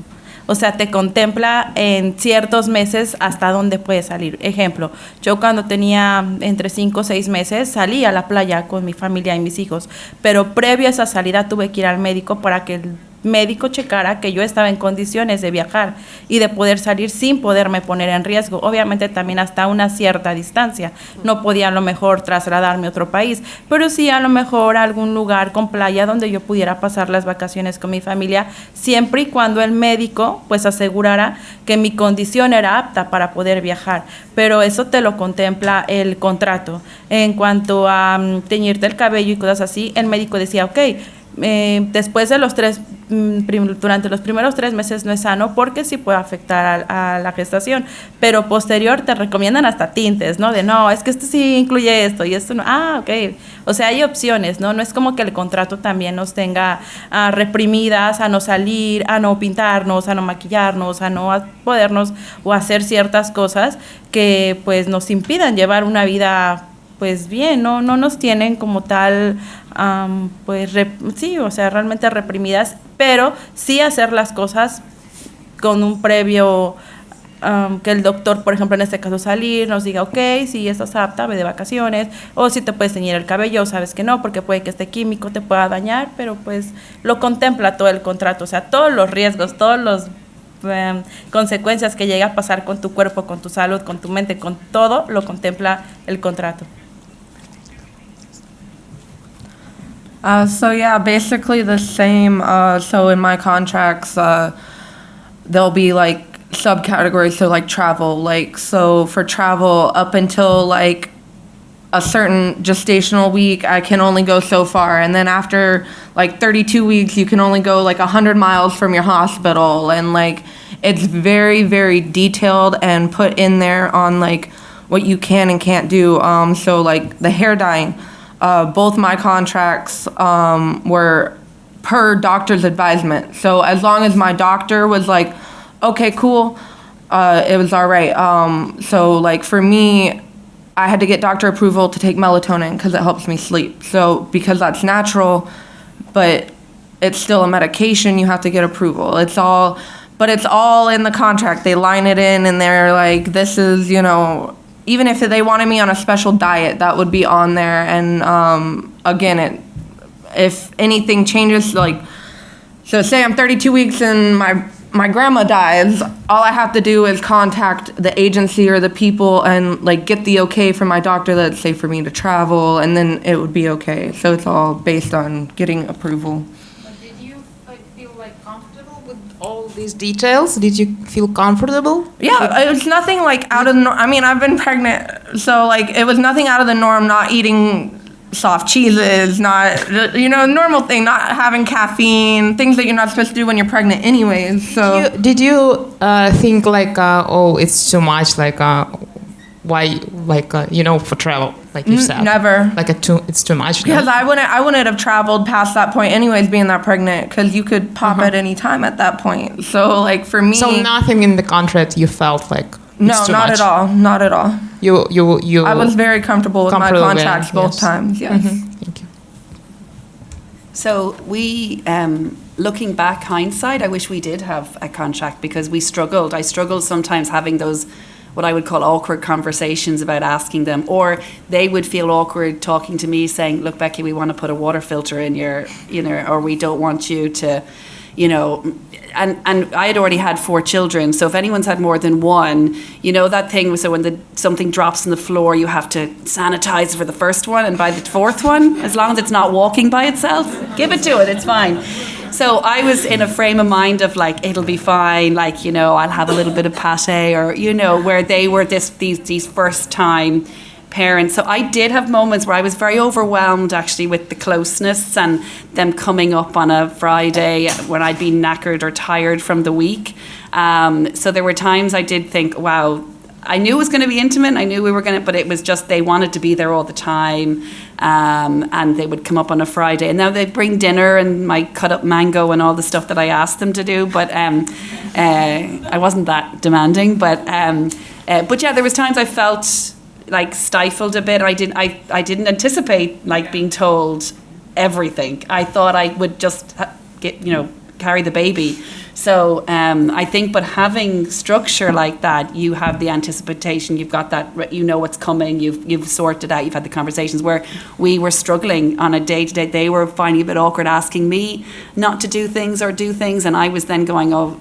O sea, te contempla en ciertos meses hasta dónde puedes salir. Ejemplo, yo cuando tenía entre 5 o 6 meses salí a la playa con mi familia y mis hijos, pero previo a esa salida tuve que ir al médico para que el médico checara que yo estaba en condiciones de viajar y de poder salir sin poderme poner en riesgo. Obviamente también hasta una cierta distancia. No podía a lo mejor trasladarme a otro país, pero sí a lo mejor a algún lugar con playa donde yo pudiera pasar las vacaciones con mi familia, siempre y cuando el médico pues asegurara que mi condición era apta para poder viajar. Pero eso te lo contempla el contrato. En cuanto a teñirte el cabello y cosas así, el médico decía, ok, después de durante los primeros 3 meses no es sano porque sí puede afectar a la gestación, pero posterior te recomiendan hasta tintes, ¿no? De no, es que esto sí incluye esto y esto no. Ah, ok. O sea, hay opciones, ¿no? No es como que el contrato también nos tenga reprimidas a no salir, a no pintarnos, a no maquillarnos, a no podernos o hacer ciertas cosas que pues nos impidan llevar una vida pues bien, no nos tienen como tal, sí, o sea, realmente reprimidas, pero sí hacer las cosas con un previo, que el doctor, por ejemplo, en este caso salir, nos diga, ok, si estás apta, ve de vacaciones, o si te puedes teñir el cabello, sabes que no, porque puede que este químico te pueda dañar, pero pues lo contempla todo el contrato, o sea, todos los riesgos, todos los consecuencias que llega a pasar con tu cuerpo, con tu salud, con tu mente, con todo, lo contempla el contrato. So yeah, basically the same. So in my contracts, there'll be like subcategories. So like travel, like so for travel up until like a certain gestational week, I can only go so far, and then after like 32 weeks, you can only go like 100 miles from your hospital, and like it's very, very detailed and put in there on like what you can and can't do. So like the hair dyeing. Both my contracts were per doctor's advisement. So as long as my doctor was like, okay, cool, it was all right. So like for me, I had to get doctor approval to take melatonin because it helps me sleep. So because that's natural, but it's still a medication, you have to get approval. It's all in the contract. They line it in and they're like, this is, you know, even if they wanted me on a special diet, that would be on there. And again, if anything changes, like, so say I'm 32 weeks and my grandma dies, all I have to do is contact the agency or the people and like get the okay from my doctor that's safe for me to travel, and then it would be okay. So it's all based on getting approval. Did you feel like comfortable with all these details? Did you feel comfortable? Yeah, it was nothing like out of the norm. I mean, I've been pregnant, so like it was nothing out of the norm, not eating soft cheeses, not, you know, normal thing, not having caffeine, things that you're not supposed to do when you're pregnant anyways. So Did you think like, oh, it's too much, like, why, like, you know, for travel, like you said? Never. Like it's too much? Because I wouldn't have traveled past that point anyways, being that pregnant, because you could pop at any time at that point. So like for me. So nothing in the contract you felt like No, not at all. Not at all. You. I was very comfortable with my contracts both times. Yes. Thank you. So we, looking back, hindsight, I wish we did have a contract because we struggled. I struggled sometimes having those, what I would call awkward conversations about asking them, or they would feel awkward talking to me saying, look, Becky, we want to put a water filter in your, you know, or we don't want you to, you know, and I had already had 4 children, so if anyone's had more than one, you know that thing, so when something drops on the floor, you have to sanitize for the first one, and by the 4th one, as long as it's not walking by itself, give it to it, it's fine. So I was in a frame of mind of like, it'll be fine, like, you know, I'll have a little bit of pate, or, you know, where they were these first time parents. So I did have moments where I was very overwhelmed actually with the closeness and them coming up on a Friday when I'd been knackered or tired from the week. So there were times I did think, wow, I knew it was going to be intimate, I knew we were going to, but it was just they wanted to be there all the time, and they would come up on a Friday, and now they'd bring dinner and my cut up mango and all the stuff that I asked them to do, but I wasn't that demanding, but yeah, there was times I felt like stifled a bit. I didn't anticipate like being told everything. I thought I would just carry the baby. So I think, but having structure like that, you have the anticipation, you've got that, you know what's coming, you've sorted out, you've had the conversations. Where we were struggling on a day-to-day, they were finding it a bit awkward asking me not to do things or do things, and I was then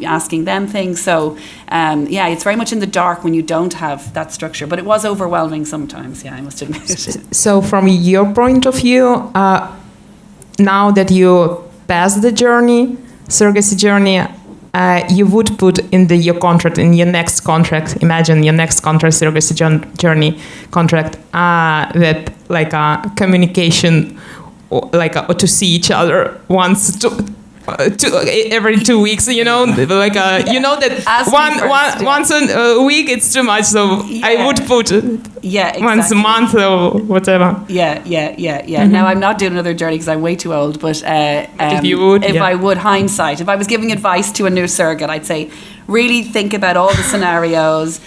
asking them things. So it's very much in the dark when you don't have that structure, but it was overwhelming sometimes, I must admit. So from your point of view, now that you passed the journey, surrogacy journey, you would put in your contract, in your next contract, imagine your next contract, surrogacy journey contract, that like a communication, or to see each other once every 2 weeks, like that once a week it's too much, so I would put exactly. once a month or whatever. Now I'm not doing another journey because I'm way too old, but if you would, I would, hindsight, if I was giving advice to a new surrogate, I'd say really think about all the scenarios,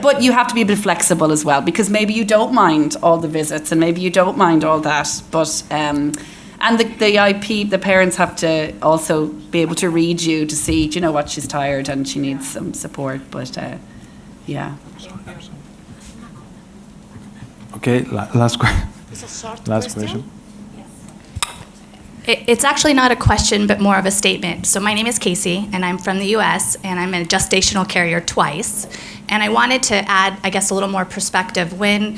but you have to be a bit flexible as well, because maybe you don't mind all the visits and maybe you don't mind all that, but and the parents have to also be able to read you to see, do you know what, she's tired and she needs some support, but Okay, last question. It's actually not a question, but more of a statement. So my name is Casey, and I'm from the U.S., and I'm a gestational carrier twice. And I wanted to add, I guess, a little more perspective. When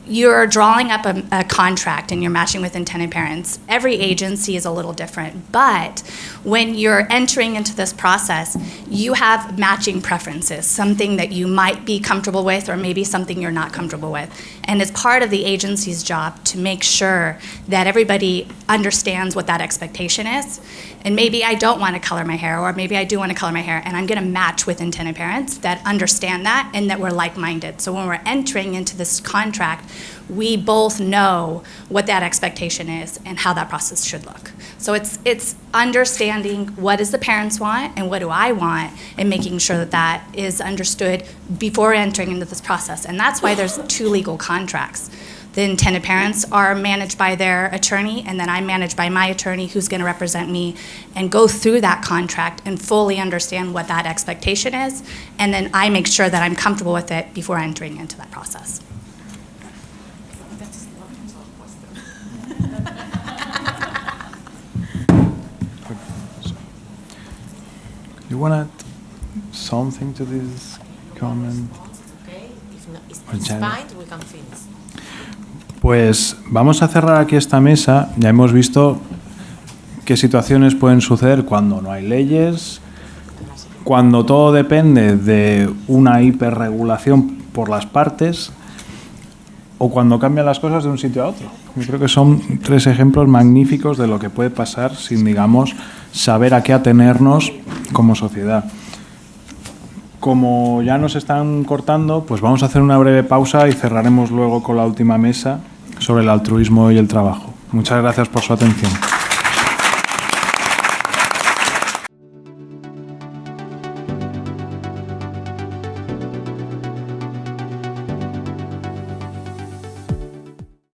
you're drawing up a contract and you're matching with intended parents, every agency is a little different. But when you're entering into this process, you have matching preferences, something that you might be comfortable with or maybe something you're not comfortable with. And it's part of the agency's job to make sure that everybody understands what that expectation is. And maybe I don't want to color my hair, or maybe I do want to color my hair, and I'm going to match with intended parents that understand that and that we're like-minded. So when we're entering into this contract, we both know what that expectation is and how that process should look. So it's understanding what does the parents want and what do I want, and making sure that that is understood before entering into this process. And that's why there's 2 legal contracts. The intended parents are managed by their attorney, and then I'm managed by my attorney, who's going to represent me and go through that contract and fully understand what that expectation is. And then I make sure that I'm comfortable with it before entering into that process. You want to add something to this comment? Okay, if it's fine, we can finish. Pues vamos a cerrar aquí esta mesa. Ya hemos visto qué situaciones pueden suceder cuando no hay leyes, cuando todo depende de una hiperregulación por las partes, o cuando cambian las cosas de un sitio a otro. Yo creo que son 3 ejemplos magníficos de lo que puede pasar sin, digamos, saber a qué atenernos como sociedad. Como ya nos están cortando, pues vamos a hacer una breve pausa y cerraremos luego con la última mesa sobre el altruismo y el trabajo. Muchas gracias por su atención.